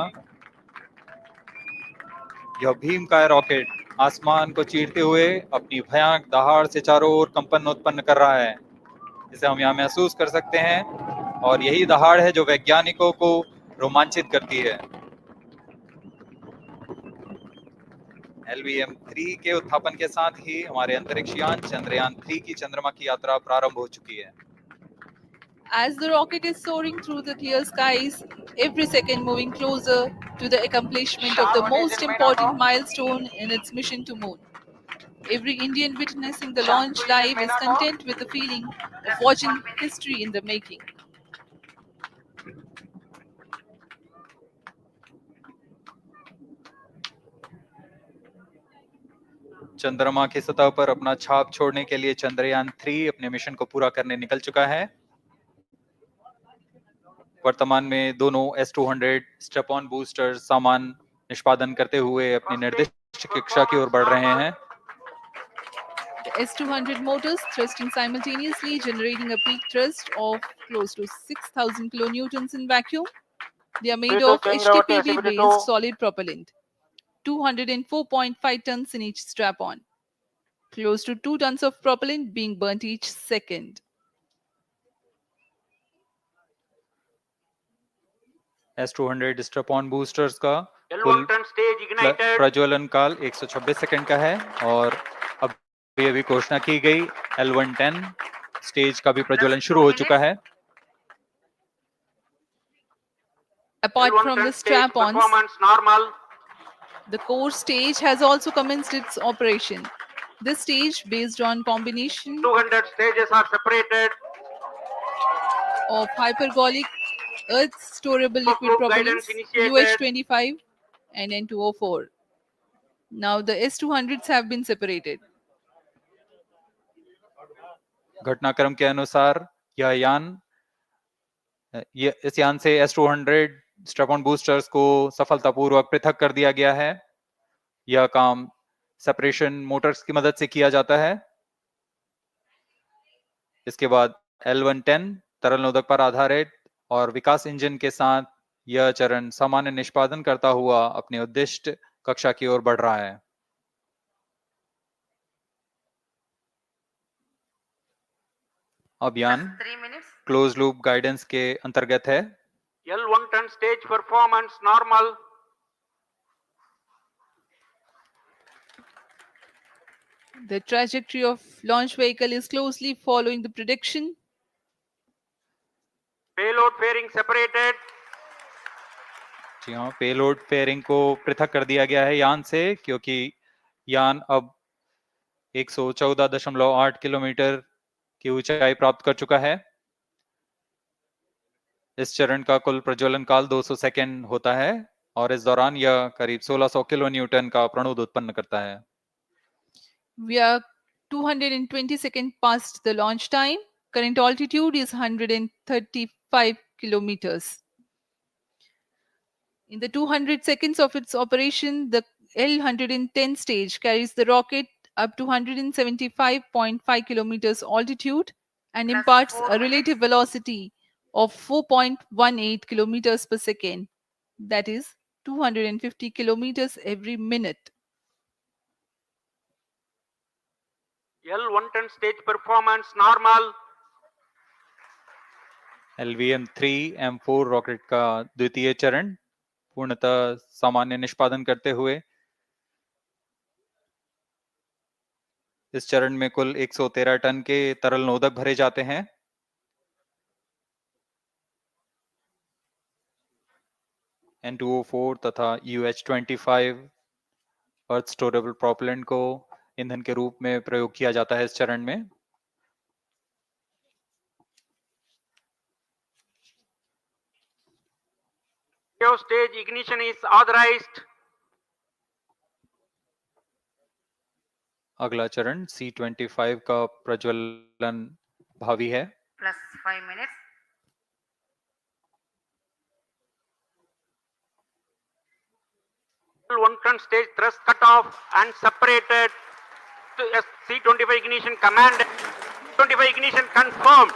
यह भीमकाय rocket आसमान को चीरते हुए अपनी भयानक दहाड़ से चारों ओर कंपन उत्पन्न कर रहा है। इसे हम यहाँ महसूस कर सकते हैं और यही दहाड़ है जो वैज्ञानिकों को रोमांचित करती है। LVM-3 के उत्थापन के साथ ही हमारे अंतरिक्ष यान चंद्रयान-3 की चंद्रमा की यात्रा प्रारंभ हो चुकी है। As the rocket is soaring through the clear skies, every second moving closer to the accomplishment of the most important milestone in its mission to moon. Every Indian witnessing the launch live is content with the feeling of watching history in the making. चंद्रमा की सतह पर अपना छाप छोड़ने के लिए चंद्रयान 3 अपने मिशन को पूरा करने निकल चुका है। वर्तमान में दोनों S200 स्टेप ऑन बूस्टर सामान निष्पादन करते हुए अपनी निर्दिष्ट कक्षा की ओर बढ़ रहे हैं। The S200 motors thrusting simultaneously, generating a peak thrust of close to 6,000 kilonewtons in vacuum. They are made C2 of Chandrayaan-3 HTPB-based CBT2 solid propellant, 204.5 tons in each strap-on, close to 2 tons of propellant being burnt each second. S200 step on boosters का L1 कुल turn stage ignited. प्रज्वलन काल 126 second का है और अभी घोषणा की गई L110 स्टेज का भी प्रज्वलन शुरू हो चुका है। Apart L1 from turn the stage strap-ons, performance normal. the core stage has also commenced its operation. This stage, based on combination 200 stages are separated. of hypergolic earth storable liquid Group propellants guidance initiated. UH25 and N204. Now the S200s have been separated. घटनाक्रम के अनुसार यह यान इस यान से S200 step on boosters को सफलतापूर्वक पृथक कर दिया गया है। यह काम सेपरेशन मोटर्स की मदद से किया जाता है। इसके बाद L110 तरल नोदक पर आधारित और विकास इंजन के साथ यह चरण सामान्य निष्पादन करता हुआ अपने उद्दिष्ट कक्षा की ओर बढ़ रहा है। अभियान 3 minutes. क्लोज लूप गाइडेंस के अंतर्गत है। L1 turn stage performance normal. The trajectory of launch vehicle is closely following the prediction. Payload fairing separated. जी हाँ, पेलोड फेयरिंग को पृथक कर दिया गया है यान से, क्योंकि यान अब 114.8 किलोमीटर की ऊंचाई प्राप्त कर चुका है। इस चरण का कुल प्रज्वलन काल 200 सेकेंड होता है और इस दौरान यह करीब 1600 किलो न्यूटन का प्रणुद उत्पन्न करता है। We are 220 seconds past the launch time. Current altitude is 135 kilometers. In the 200 seconds of its operation, the L110 stage carries the rocket up to 175.5 kilometers altitude and Plus imparts 4 a minutes. relative velocity of 4.18 kilometers per second. That is 250 kilometers every minute. L1 turn stage performance normal. LVM-3 M4 rocket का द्वितीय चरण पूर्णतः सामान्य निष्पादन करते हुए इस चरण में कुल 113 टन के तरल नोदक भरे जाते हैं। N204 तथा UH25 अर्थ स्टोरेबल प्रोपेलेंट को ईंधन के रूप में प्रयोग किया जाता है इस चरण में। Stage ignition is authorized. अगला चरण C25 का प्रज्वलन भावी है। Plus 5 minutes. L1 turn stage thrust cut off and separated to C25 ignition command. 25 ignition confirmed.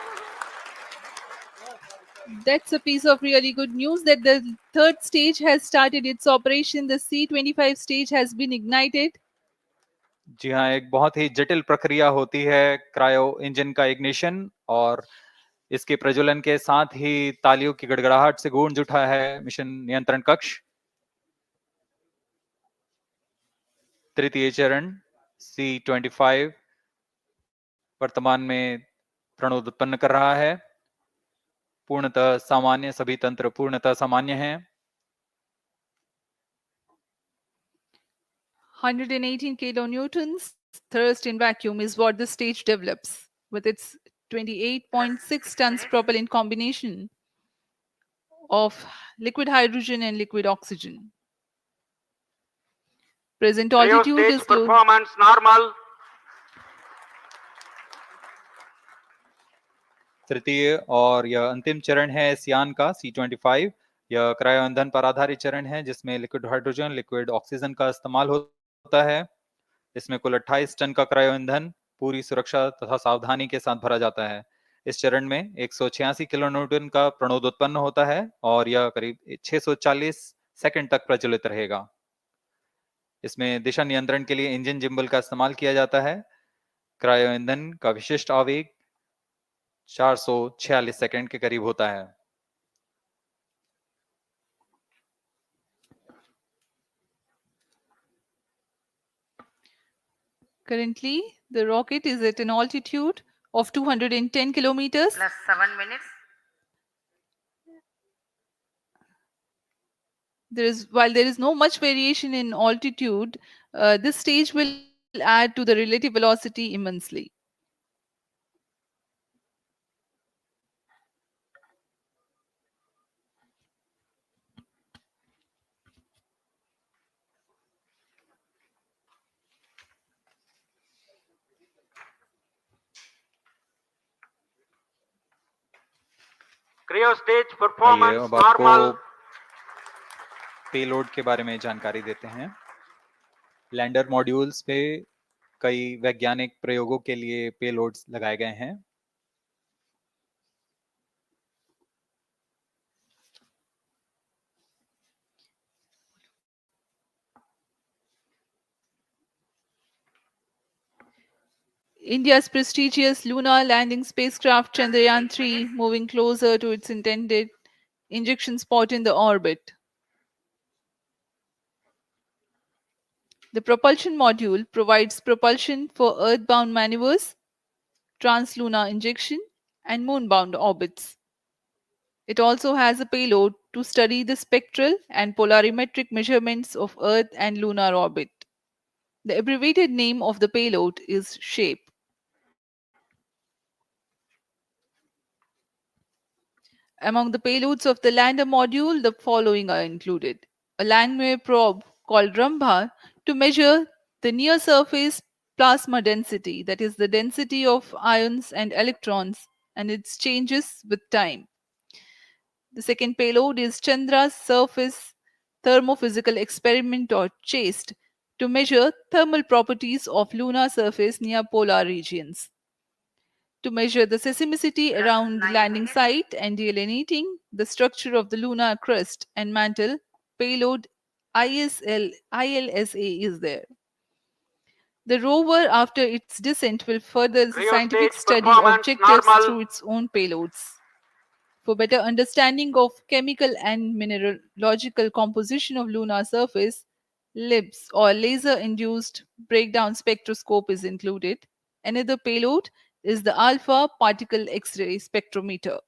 That's a piece of really good news that the third stage has started its operation. The C25 stage has been ignited. जी हाँ, एक बहुत ही जटिल प्रक्रिया होती है cryo engine का ignition और इसके प्रज्वलन के साथ ही तालियों की गड़गड़ाहट से गूंज उठा है मिशन नियंत्रण कक्ष। तृतीय चरण C25 वर्तमान में प्रणोद उत्पन्न कर रहा है। पूर्णतः सामान्य, सभी तंत्र पूर्णतः सामान्य हैं। 118 kilonewtons thrust in vacuum is what the stage develops with its 28.6 tons propellant combination of liquid hydrogen and liquid oxygen. Present Cryo altitude stage is close. performance normal. तृतीय और यह अंतिम चरण है इस यान का C-25। यह क्रायो ईंधन पर आधारित चरण है जिसमें लिक्विड हाइड्रोजन, लिक्विड ऑक्सीजन का इस्तेमाल होता है। इसमें कुल 28 टन का क्रायो ईंधन पूरी सुरक्षा तथा सावधानी के साथ भरा जाता है। इस चरण में 186 किलो न्यूटन का प्रणोद उत्पन्न होता है और यह करीब 640 सेकंड तक प्रज्वलित रहेगा। इसमें दिशा नियंत्रण के लिए इंजन जिम्बल का इस्तेमाल किया जाता है। क्रायो ईंधन का विशिष्ट आवेग 446 सेकंड के करीब होता है। Currently, the rocket is at an altitude of 210 kilometers. Plus 7 minutes. While there is no much variation in altitude, this stage will add to the relative velocity immensely. Cryo stage आइए performance अब आपको normal. Payload के बारे में जानकारी देते हैं। Lander modules पे कई वैज्ञानिक प्रयोगों के लिए पेलोड्स लगाए गए हैं। India's prestigious lunar landing spacecraft Chandrayaan-3 moving closer to its intended injection spot in the orbit. The propulsion module provides propulsion for Earth-bound maneuvers, translunar injection, and moon-bound orbits. It also has a payload to study the spectral and polarimetric measurements of Earth and lunar orbit. The abbreviated name of the payload is SHAPE. Among the payloads of the lander module, the following are included. A landwehr probe called Rambha to measure the near surface plasma density, that is, the density of ions and electrons, and its changes with time. The second payload is Chandra's surface thermophysical experiment, or CHASTE, to measure thermal properties of lunar surface near polar regions. To measure the seismicity Plus around the 9 landing minutes. site and delineating the structure of the lunar crust and mantle, payload ILSA is there. The rover, after its descent, will further the Cryo scientific stage study performance objectives normal. through its own payloads. For better understanding of chemical and mineralogical composition of lunar surface, LIBS or laser-induced breakdown spectroscope is included. Another payload is the alpha particle X-ray spectrometer.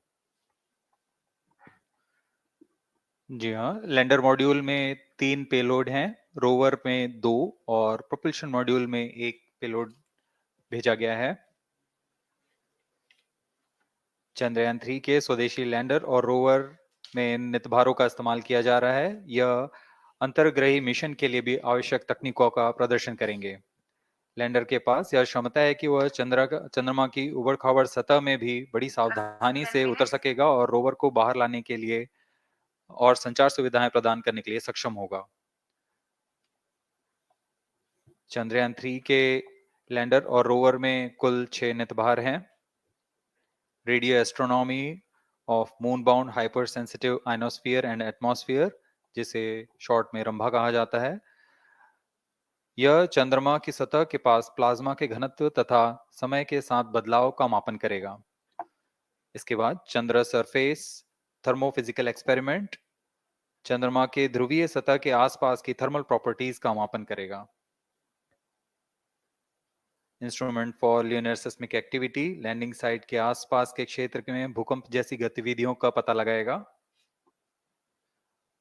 जी हाँ, lander module में 3 payload हैं, rover में 2 और propulsion module में 1 payload भेजा गया है। चंद्रयान 3 के स्वदेशी लैंडर और रोवर में नितभारों का इस्तेमाल किया जा रहा है। यह अंतर्ग्रही मिशन के लिए भी आवश्यक तकनीकों का प्रदर्शन करेंगे। लैंडर के पास यह क्षमता है कि वह चंद्रमा की उबड़-खाबड़ सतह में भी बड़ी सावधानी से उतर सकेगा और रोवर को बाहर लाने के लिए और संचार सुविधाएं प्रदान करने के लिए सक्षम होगा। चंद्रयान 3 के लैंडर और रोवर में कुल 6 नितभार हैं। Radio astronomy of moon bound hyper sensitive ionosphere and atmosphere, जिसे शॉर्ट में रंभा कहा जाता है, यह चंद्रमा की सतह के पास प्लाज्मा के घनत्व तथा समय के साथ बदलाव का मापन करेगा। इसके बाद चंद्र सरफेस थर्मोफिजिकल एक्सपेरिमेंट चंद्रमा के ध्रुवीय सतह के आसपास की थर्मल प्रॉपर्टीज का मापन करेगा। Instrument for lunar seismic activity landing site के आसपास के क्षेत्र में भूकंप जैसी गतिविधियों का पता लगाएगा।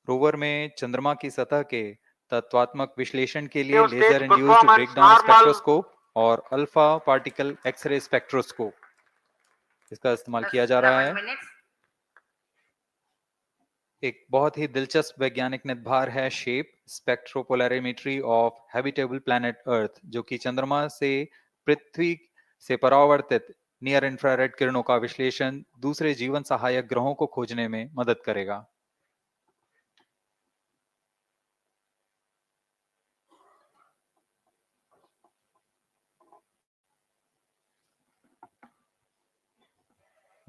रोवर में चंद्रमा की सतह के तत्वात्मक विश्लेषण के लिए Cryo stage laser induced performance breakdown normal. Spectroscope और अल्फा पार्टिकल एक्सरे स्पेक्ट्रोस्कोप इसका इस्तेमाल Plus किया जा रहा 11 है। minutes. एक बहुत ही दिलचस्प वैज्ञानिक निर्धार है shape स्पेक्ट्रोपोलैरिमेट्री of habitable planet earth, जो कि चंद्रमा से पृथ्वी से परावर्तित नियर इंफ्रारेड किरणों का विश्लेषण दूसरे जीवन सहायक ग्रहों को खोजने में मदद करेगा।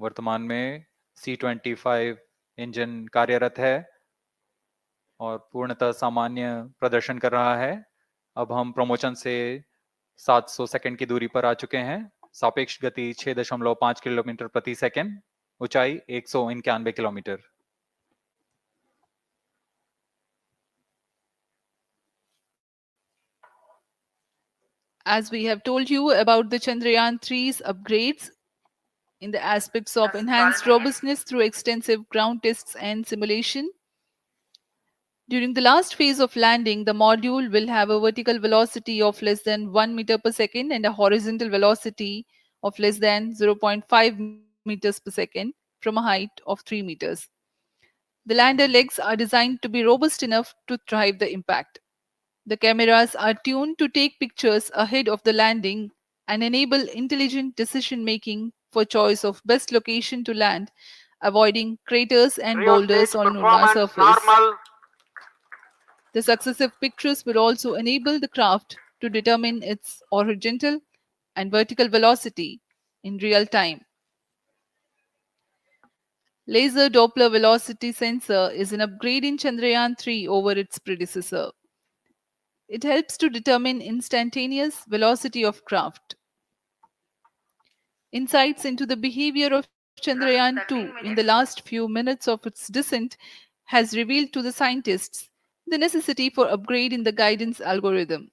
वर्तमान में C-25 इंजन कार्यरत है और पूर्णतः सामान्य प्रदर्शन कर रहा है। अब हम प्रमोशन से 700 सेकंड की दूरी पर आ चुके हैं। सापेक्ष गति 6.5 किलोमीटर प्रति सेकंड, ऊंचाई 191 kilometre. As we have told you about the Chandrayaan-3's upgrades in the aspects of Plus enhanced 12 minutes. robustness through extensive ground tests and simulation. During the last phase of landing, the module will have a vertical velocity of less than 1 meter per second and a horizontal velocity of less than 0.5 meters per second from a height of 3 meters. The lander legs are designed to be robust enough to drive the impact. The cameras are tuned to take pictures ahead of the landing and enable intelligent decision making for choice of best location to land, avoiding craters and Cryo boulders stage on lunar performance surface. normal. The successive pictures will also enable the craft to determine its horizontal and vertical velocity in real time. Laser Doppler velocity sensor is an upgrade in Chandrayaan-3 over its predecessor. It helps to determine instantaneous velocity of craft. Insights into the behavior of Chandrayaan-2 in the minutes. last few minutes of its descent has revealed to the scientists the necessity for upgrade in the guidance algorithm.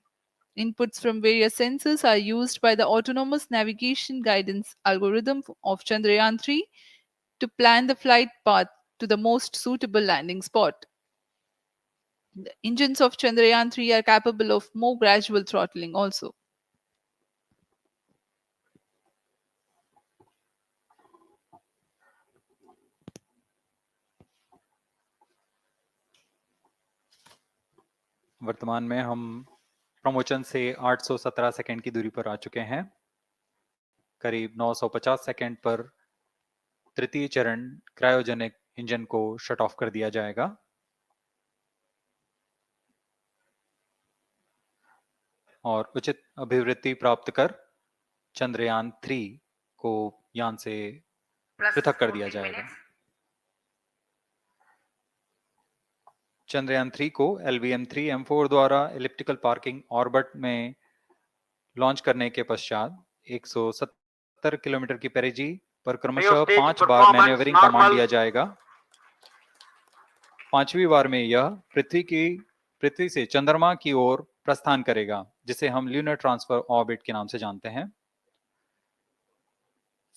Inputs from various sensors are used by the autonomous navigation guidance algorithm of Chandrayaan-3 to plan the flight path to the most suitable landing spot. The engines of Chandrayaan-3 are capable of more gradual throttling also. वर्तमान में हम promotion से 817 second की दूरी पर आ चुके हैं। करीब 950 सेकंड पर तृतीय चरण क्रायोजेनिक इंजन को शट ऑफ कर दिया जाएगा। और उचित अभिवृद्धि प्राप्त कर चंद्रयान 3 को यान से Plus पृथक कर दिया 14 जाएगा। minutes. चंद्रयान 3 को LVM-3 M4 द्वारा एलिप्टिकल पार्किंग ऑर्बिट में लॉन्च करने के पश्चात 170 किलोमीटर की पेरिजी पर क्रमशः Stage 5 बार performance मैन्यूवरिंग कमांड normal. दिया जाएगा। 5वीं बार में यह पृथ्वी से चंद्रमा की ओर प्रस्थान करेगा, जिसे हम ल्यूनर ट्रांसफर ऑर्बिट के नाम से जानते हैं।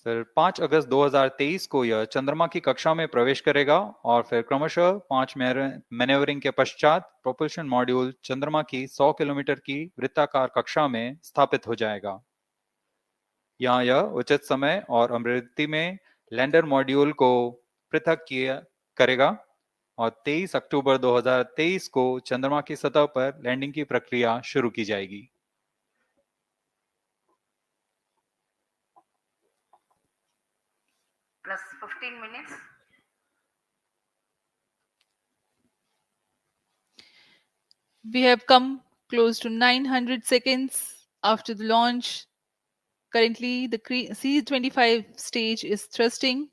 फिर 5 अगस्त 2023 को यह चंद्रमा की कक्षा में प्रवेश करेगा और फिर क्रमशः 5 मैन्यूवरिंग के पश्चात प्रोपल्शन मॉड्यूल चंद्रमा की 100 किलोमीटर की वृत्ताकार कक्षा में स्थापित हो जाएगा। यहाँ यह उचित समय और अभिवृद्धि में लैंडर मॉड्यूल को पृथक करेगा और 23 अक्टूबर 2023 को चंद्रमा की सतह पर लैंडिंग की प्रक्रिया शुरू की जाएगी। Plus 15 minutes. We have come close to 900 seconds after the launch. Currently, the C-25 stage is thrusting.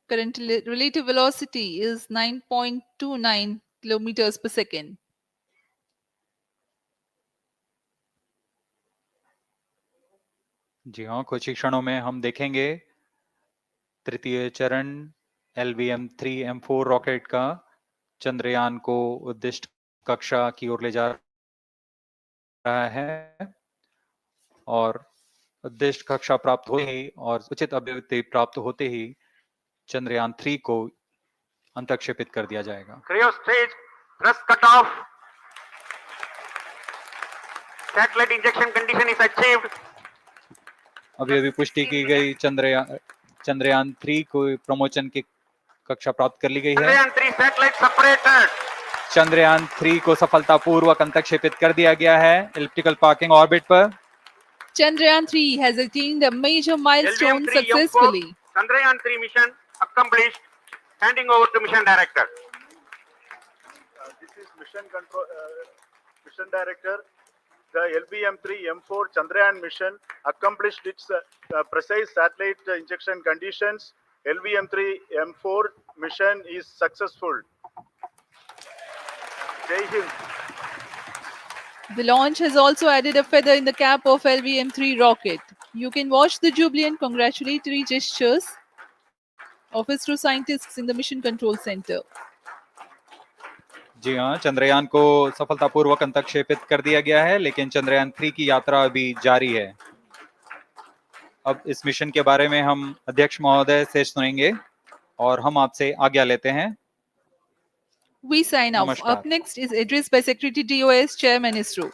Current relative velocity is 9.29 kilometers per second. जी हाँ, कुछ ही क्षणों में हम देखेंगे तृतीय चरण LVM-3 M4 रॉकेट का चंद्रयान को उद्दिष्ट कक्षा की ओर ले जा रहा है और उद्दिष्ट कक्षा प्राप्त होते ही और उचित अभिवृद्धि प्राप्त होते ही चंद्रयान 3 को अंतक्षेपित कर दिया जाएगा। Cryo stage thrust cutoff. Satellite injection condition is achieved. अभी पुष्टि की गई चंद्रयान 3 को प्रमोशन की कक्षा प्राप्त कर ली गई है। Chandrayaan-3 satellite separated. चंद्रयान 3 को सफलतापूर्वक अंतक्षेपित कर दिया गया है एलिप्टिकल पार्किंग ऑर्बिट पर। Chandrayaan-3 has attained a major milestone LVM-3 M4 successfully. Chandrayaan-3 mission accomplished. Handing over to mission director. This is mission director. The LVM-3 M4 Chandrayaan mission accomplished its precise satellite injection conditions. LVM-3 M4 mission is successful. Jai Hind. The launch has also added a feather in the cap of LVM-3 rocket. You can watch the jubilant congratulatory gestures of ISRO scientists in the Mission Control Center. जी हाँ, चंद्रयान को सफलतापूर्वक अंतक्षेपित कर दिया गया है, लेकिन चंद्रयान 3 की यात्रा अभी जारी है। अब इस मिशन के बारे में हम अध्यक्ष महोदय से सुनेंगे और हम आपसे आज्ञा लेते हैं। We sign off. नमस्कार। Up next is address by Secretary DOS, Chairman ISRO.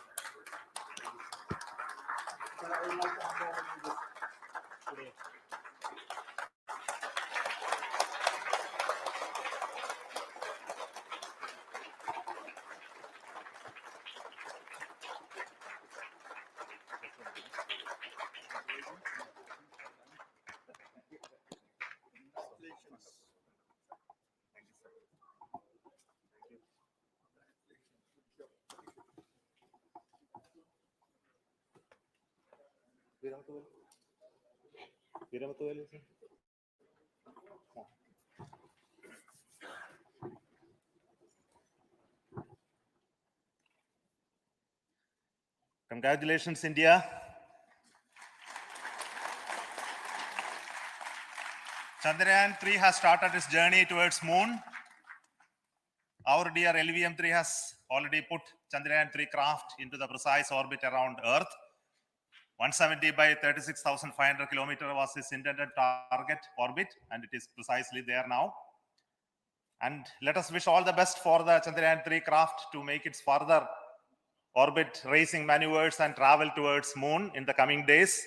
Congratulations, India. Chandrayaan-3 has started its journey towards moon. Our dear LVM-3 has already put Chandrayaan-3 craft into the precise orbit around Earth. 170 by 36,500 kilometers was its intended target orbit, and it is precisely there now. And let us wish all the best for the Chandrayaan-3 craft to make its further orbit racing maneuvers and travel towards moon in the coming days.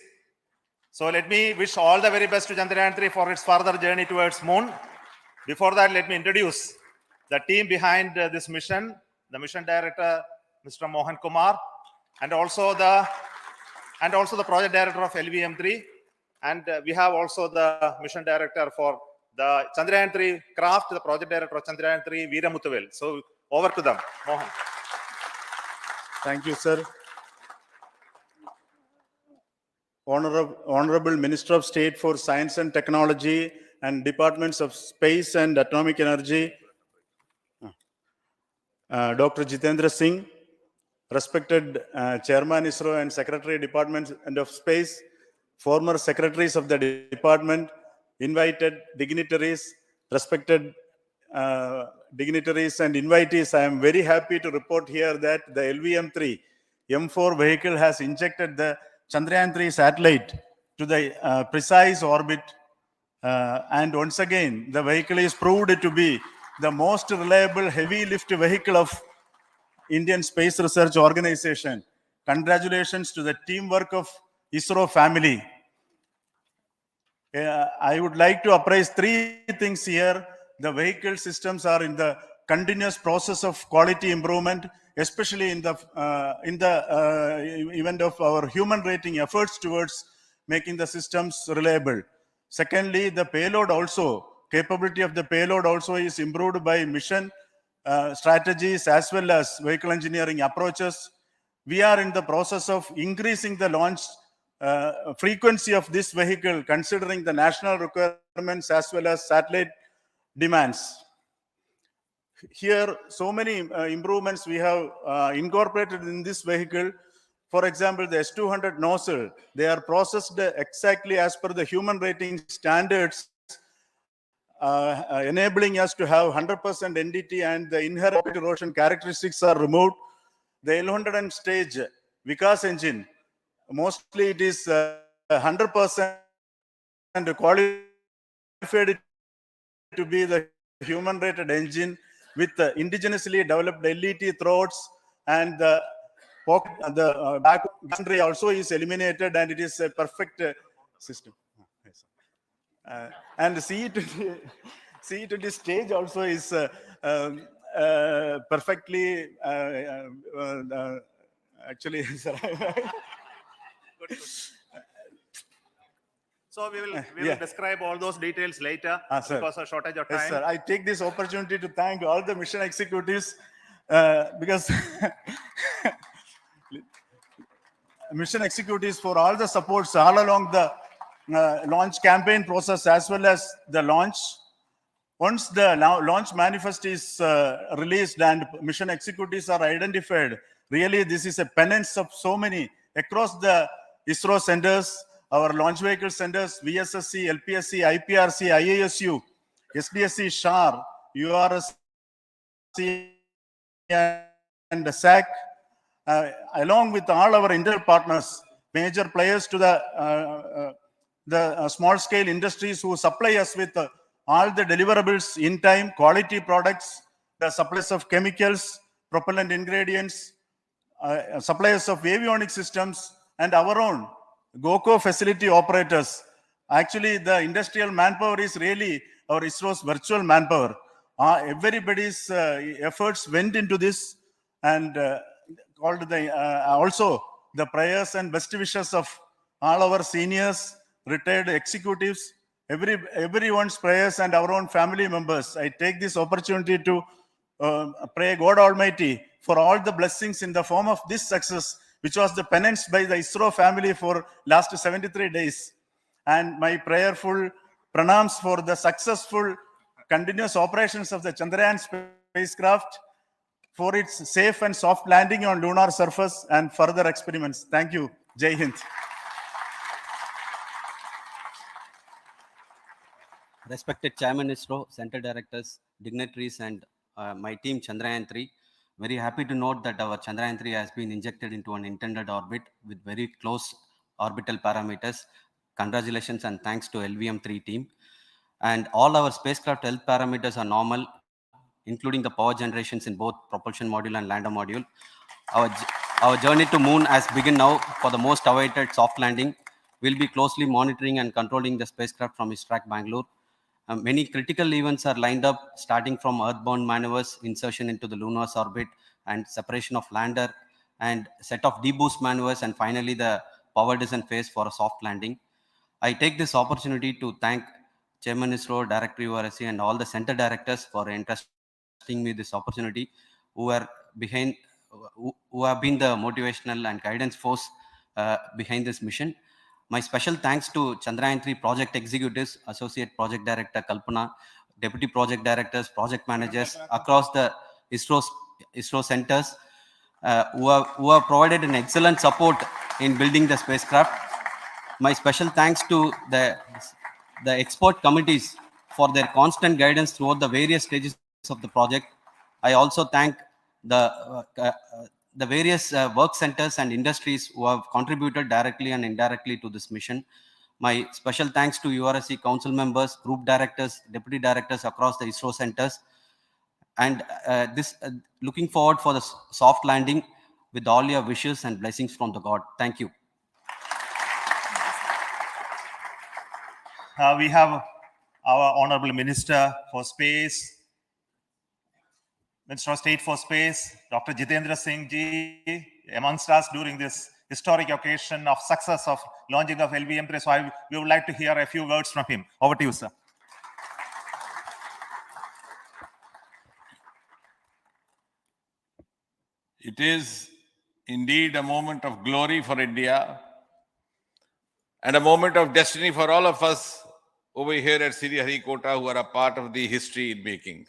So let me wish all the very best to Chandrayaan-3 for its further journey towards moon. Before that, let me introduce the team behind this mission, the mission director, Mr. Mohan Kumar, and also the project director of LVM-3. And we have also the mission director for the Chandrayaan-3 craft, the project director of Chandrayaan-3, Veera Muthuvel. So over to them, Mohan. Thank you, sir. Honorable Minister of State for Science and Technology and Departments of Space and Atomic Energy, Dr. Jitendra Singh, respected Chairman ISRO and Secretary Department of Space, former secretaries of the department, invited dignitaries, respected dignitaries and invitees. I am very happy to report here that the LVM-3 M4 vehicle has injected the Chandrayaan-3 satellite to the precise orbit. And once again, the vehicle is proved to be the most reliable heavy lift vehicle of Indian Space Research Organization. Congratulations to the teamwork of ISRO family. I would like to appraise three things here. The vehicle systems are in the continuous process of quality improvement, especially in the event of our human rating efforts towards making the systems reliable. Secondly, the payload also, capability of the payload also is improved by mission strategies as well as vehicle engineering approaches. We are in the process of increasing the launch frequency of this vehicle, considering the national requirements as well as satellite demands. Here, so many improvements we have incorporated in this vehicle. For example, the S200 nozzle, they are processed exactly as per the human rating standards, enabling us to have 100% NDT, and the inherent erosion characteristics are removed. The L100 stage Vikas engine, mostly it is 100% qualified to be the human rated engine with indigenously developed LET throats, and the back boundary also is eliminated, and it is a perfect system. And C20 stage also is perfectly, actually, sir. So we will describe all those details later because of shortage of time. Yes, sir. I take this opportunity to thank all the mission executives because mission executives for all the supports all along the launch campaign process as well as the launch. Once the launch manifest is released and mission executives are identified, really this is a penance of so many across the ISRO centers, our launch vehicle centers, VSSC, LPSC, IPRC, IASU, SDSC, SHAR, URSC, and SAC, along with all our inter partners, major players to the small-scale industries who supply us with all the deliverables in time, quality products, the suppliers of chemicals, propellant ingredients, suppliers of avionics systems, and our own GOCO facility operators. Actually, the industrial manpower is really our ISRO's virtual manpower. Everybody's efforts went into this, and also the prayers and best wishes of all our seniors, retired executives, everyone's prayers and our own family members. I take this opportunity to pray God Almighty for all the blessings in the form of this success, which was the penance by the ISRO family for last 73 days. And my prayerful pranams for the successful continuous operations of the Chandrayaan spacecraft, for its safe and soft landing on lunar surface and further experiments. Thank you. Jai Hind. Respected Chairman ISRO, Center Directors, dignitaries, and my team Chandrayaan-3, very happy to note that our Chandrayaan-3 has been injected into an intended orbit with very close orbital parameters. Congratulations and thanks to LVM-3 team. And all our spacecraft health parameters are normal, including the power generations in both propulsion module and lander module. Our journey to moon has begun now for the most awaited soft landing. We'll be closely monitoring and controlling the spacecraft from ISRAC Bangalore. Many critical events are lined up, starting from earthbound maneuvers, insertion into the lunar orbit, and separation of lander, and set of deboost maneuvers, and finally the power descent phase for a soft landing. I take this opportunity to thank Chairman ISRO, Director URSC, and all the center directors for entrusting me this opportunity, who have been the motivational and guidance force behind this mission. My special thanks to Chandrayaan-3 project executives, Associate Project Director Kalpana, Deputy Project Directors, Project Managers across the ISRO centers who have provided an excellent support in building the spacecraft. My special thanks to the expert committees for their constant guidance throughout the various stages of the project. I also thank the various work centers and industries who have contributed directly and indirectly to this mission. My special thanks to URSC council members, group directors, deputy directors across the ISRO centers, and looking forward for the soft landing with all your wishes and blessings from the God. Thank you. We have our Honorable Minister for Space, Minister of State for Space, Dr. Jitendra Singh Ji, amongst us during this historic occasion of success of launching of LVM-3. So we would like to hear a few words from him. Over to you, sir. It is indeed a moment of glory for India and a moment of destiny for all of us over here at Sriharikota who are a part of the history in making.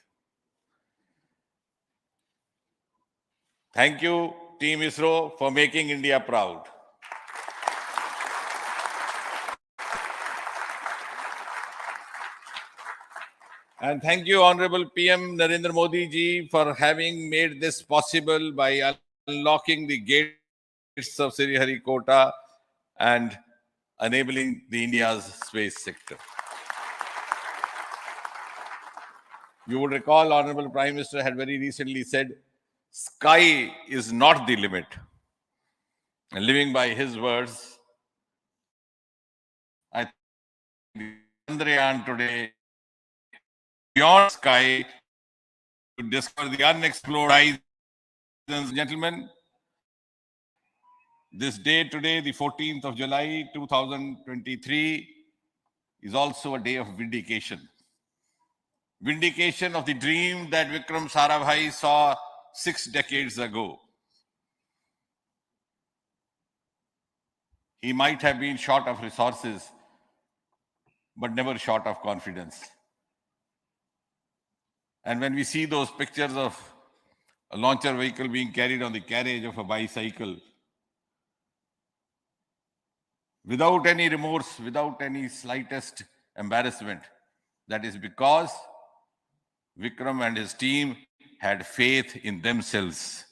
Thank you, Team ISRO, for making India proud. And thank you, Honorable PM Narendra Modi ji, for having made this possible by unlocking the gates of Sriharikota and enabling the India's space sector. You would recall, Honorable Prime Minister had very recently said, sky is not the limit. And living by his words, I think Chandrayaan today, beyond sky, discover the unexplored horizons. Gentlemen, this day today, the 14th of July 2023, is also a day of vindication. Vindication of the dream that Vikram Sarabhai saw 6 decades ago. He might have been short of resources, but never short of confidence. And when we see those pictures of a launcher vehicle being carried on the carriage of a bicycle, without any remorse, without any slightest embarrassment, that is because Vikram and his team had faith in themselves,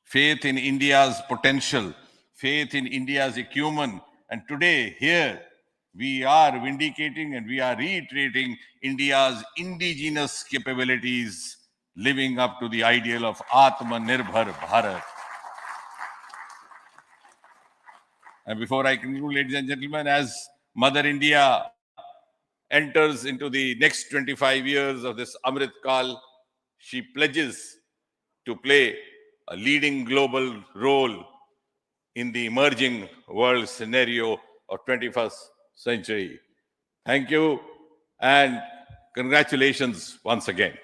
faith in India's potential, faith in India's acumen. And today, here, we are vindicating and we are reiterating India's indigenous capabilities, living up to the ideal of Atmanirbhar Bharat. And before I conclude, ladies and gentlemen, as Mother India enters into the next 25 years of this Amrit Kal, she pledges to play a leading global role in the emerging world scenario of 21st century. Thank you and congratulations once again.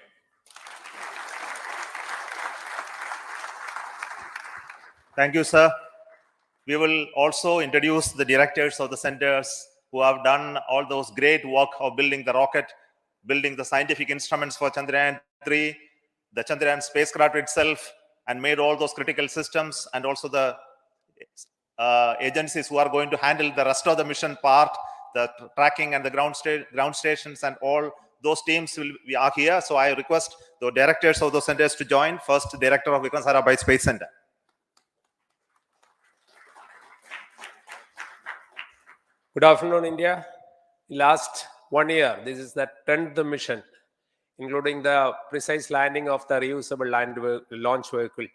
Thank you, sir. We will also introduce the directors of the centers who have done all those great work of building the rocket, building the scientific instruments for Chandrayaan-3, the Chandrayaan spacecraft itself, and made all those critical systems, and also the agencies who are going to handle the rest of the mission part, the tracking and the ground stations, and all those teams are here. So I request the directors of those centers to join. First, Director of Vikram Sarabhai Space Center. Good afternoon, India. Last 1 year, this is the 10th mission, including the precise landing of the reusable launch vehicle.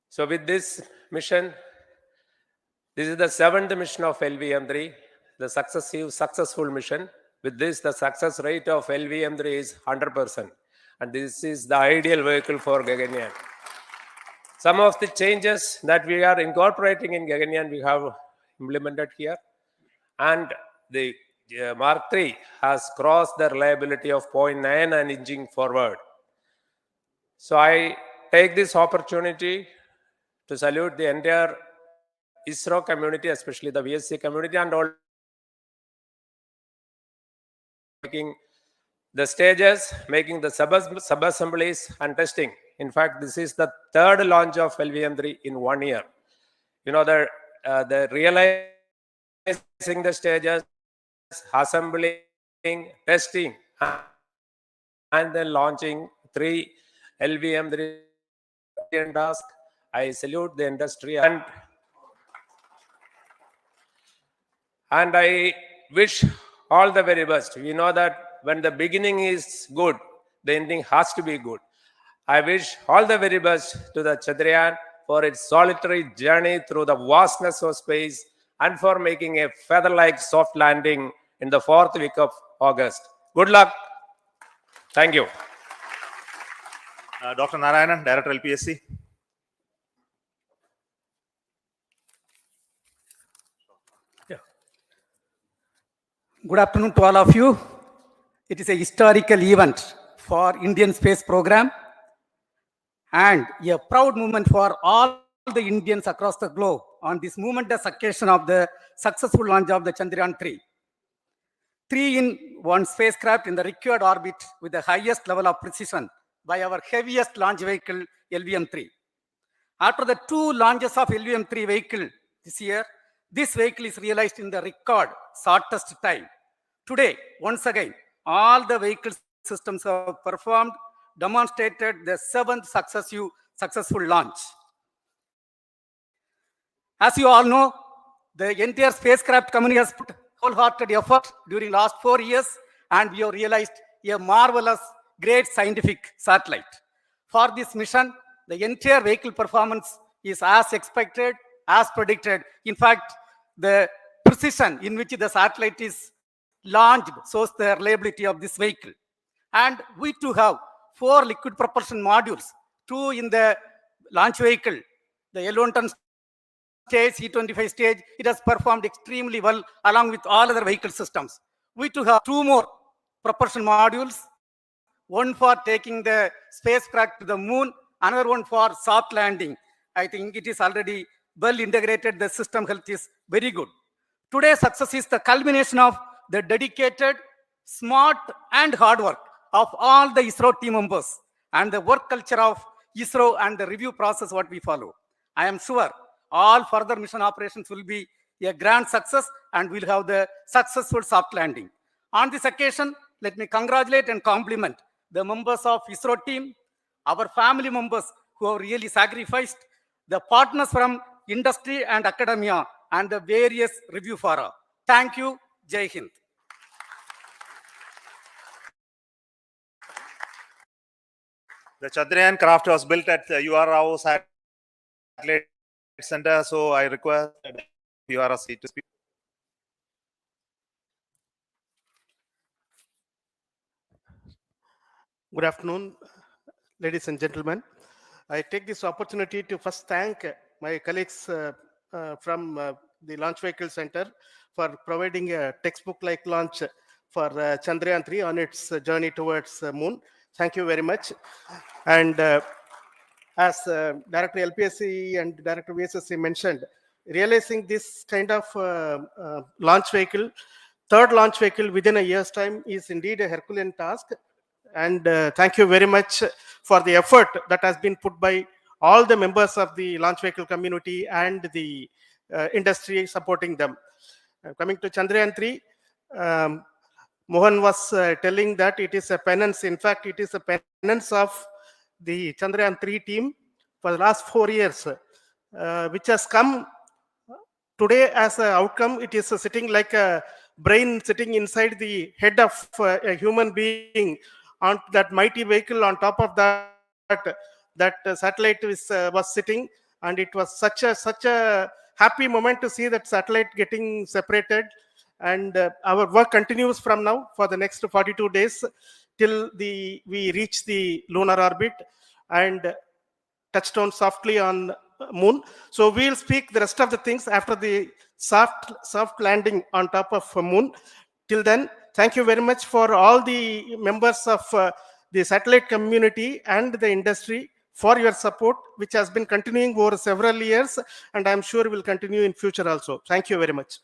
So with this mission, this is the 7th mission of LVM-3, the successful mission. With this, the success rate of LVM-3 is 100%. And this is the ideal vehicle for Gaganyaan. Some of the changes that we are incorporating in Gaganyaan, we have implemented here. And the Mark III has crossed the reliability of 0.9 and inching forward. So I take this opportunity to salute the entire ISRO community, especially the VSC community, and all making the stages, making the sub-assemblies and testing. In fact, this is the 3rd launch of LVM-3 in 1 year. You know, the realizing the stages, assembling, testing, and then launching 3 LVM-3 tasks. I salute the industry and I wish all the very best. We know that when the beginning is good, the ending has to be good. I wish all the very best to the Chandrayaan for its solitary journey through the vastness of space and for making a feather-like soft landing in the 4th week of August. Good luck. Thank you. Dr. Narayanan, Director LPSC. Good afternoon to all of you. It is a historical event for Indian space program and a proud moment for all the Indians across the globe on this momentous occasion of the successful launch of the Chandrayaan-3. 3-in-1 spacecraft in the required orbit with the highest level of precision by our heaviest launch vehicle, LVM-3. After the 2 launches of LVM-3 vehicle this year, this vehicle is realized in the record shortest time. Today, once again, all the vehicle systems have performed, demonstrated the 7th successful launch. As you all know, the entire spacecraft community has put wholehearted effort during last 4 years, and we have realized a marvelous, great scientific satellite. For this mission, the entire vehicle performance is as expected, as predicted. In fact, the precision in which the satellite is launched shows the reliability of this vehicle. And we too have 4 liquid propulsion modules, 2 in the launch vehicle, the L110 stage, C-25 stage. It has performed extremely well along with all other vehicle systems. We too have 2 more propulsion modules, one for taking the spacecraft to the moon, another one for soft landing. I think it is already well integrated. The system health is very good. Today's success is the culmination of the dedicated, smart, and hard work of all the ISRO team members and the work culture of ISRO and the review process what we follow. I am sure all further mission operations will be a grand success and we'll have the successful soft landing. On this occasion, let me congratulate and compliment the members of ISRO team, our family members who have really sacrificed, the partners from industry and academia, and the various review fora. Thank you. Jai Hind. The Chandrayaan craft was built at the URO Satellite Center, so I request URC to speak. Good afternoon, ladies and gentlemen. I take this opportunity to first thank my colleagues from the Launch Vehicle Center for providing a textbook-like launch for Chandrayaan-3 on its journey towards moon. Thank you very much. And as Director LPSC and Director VSSC mentioned, realizing this kind of launch vehicle, third launch vehicle within a year's time is indeed a Herculean task. And thank you very much for the effort that has been put by all the members of the launch vehicle community and the industry supporting them. Coming to Chandrayaan-3, Mohan was telling that it is a penance. In fact, it is a penance of the Chandrayaan-3 team for the last 4 years, which has come today as an outcome. It is sitting like a brain sitting inside the head of a human being on that mighty vehicle. On top of that satellite was sitting, and it was such a happy moment to see that satellite getting separated. And our work continues from now for the next 42 days till we reach the lunar orbit and touchdown softly on moon. So we'll speak the rest of the things after the soft landing on top of moon. Till then, thank you very much for all the members of the satellite community and the industry for your support, which has been continuing over several years, and I'm sure will continue in future also. Thank you very much.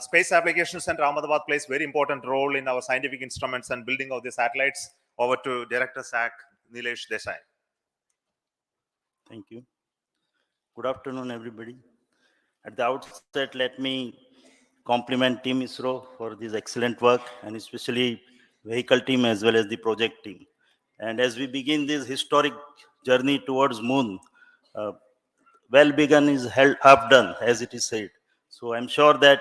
Space Applications Center Ahmedabad plays very important role in our scientific instruments and building of the satellites. Over to Director SAC, Nilesh Desai. Thank you. Good afternoon, everybody. At the outset, let me compliment Team ISRO for this excellent work, and especially vehicle team as well as the project team. And as we begin this historic journey towards moon, well begun is half done, as it is said. So I'm sure that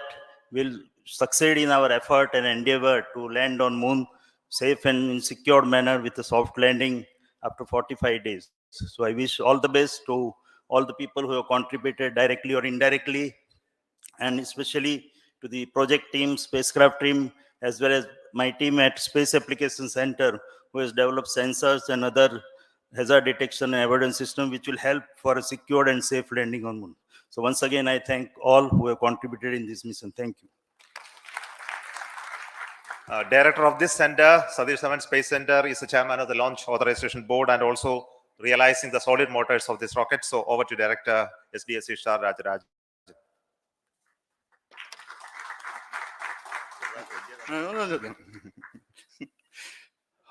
we'll succeed in our effort and endeavor to land on moon safe and in secured manner with a soft landing after 45 days. So I wish all the best to all the people who have contributed directly or indirectly, and especially to the project team, spacecraft team, as well as my team at Space Application Center, who has developed sensors and other hazard detection and avoidance system, which will help for a secured and safe landing on moon. So once again, I thank all who have contributed in this mission. Thank you. Director of this center, Satish Dhawan Space Center, is the chairman of the Launch Authorization Board and also realizing the solid motors of this rocket. So over to Director SDSC Shah Rajaraj.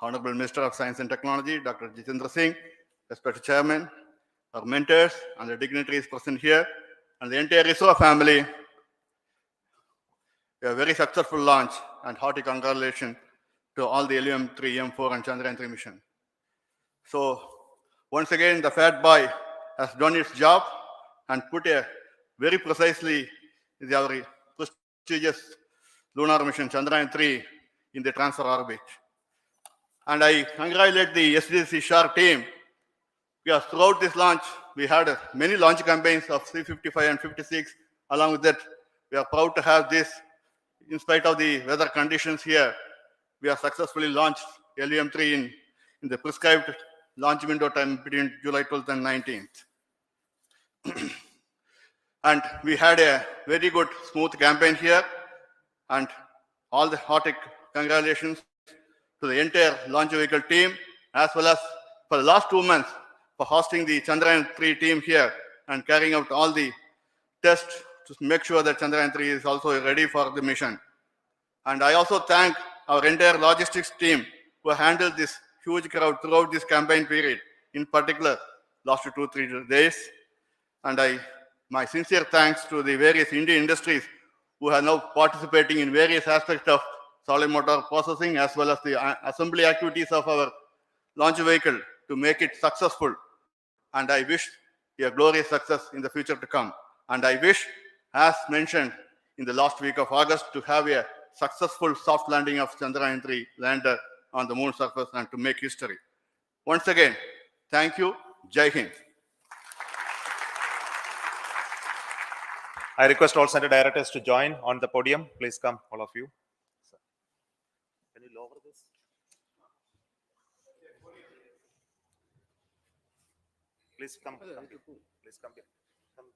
Honorable Minister of Science and Technology, Dr. Jitendra Singh, respected Chairman, our mentors, and the dignitaries present here, and the entire ISRO family. A very successful launch, and hearty congratulations to all the LVM-3, M4, and Chandrayaan-3 mission. So, once again, the fat boy has done its job and put a very precisely our prestigious lunar mission Chandrayaan-3 in the transfer orbit. And I congratulate the SDSC SHAR team, because throughout this launch, we had many launch campaigns of C-55 and 56. Along with that, we are proud to have this in spite of the weather conditions here, we have successfully launched LVM-3 in the prescribed launch window time between July 12th and 19th. And we had a very good, smooth campaign here. And all the hearty congratulations to the entire launch vehicle team, as well as for the last 2 months for hosting the Chandrayaan-3 team here and carrying out all the tests to make sure that Chandrayaan-3 is also ready for the mission. And I also thank our entire logistics team who handled this huge crowd throughout this campaign period, in particular last 2-3 days. And my sincere thanks to the various Indian industries who are now participating in various aspects of solid motor processing as well as the assembly activities of our launch vehicle to make it successful. And I wish a glorious success in the future to come. And I wish, as mentioned in the last week of August, to have a successful soft landing of Chandrayaan-3 lander on the moon surface and to make history. Once again, thank you. Jai Hind. I request all center directors to join on the podium. Please come, all of you. Can you lower this? Please come. Please come here. Come.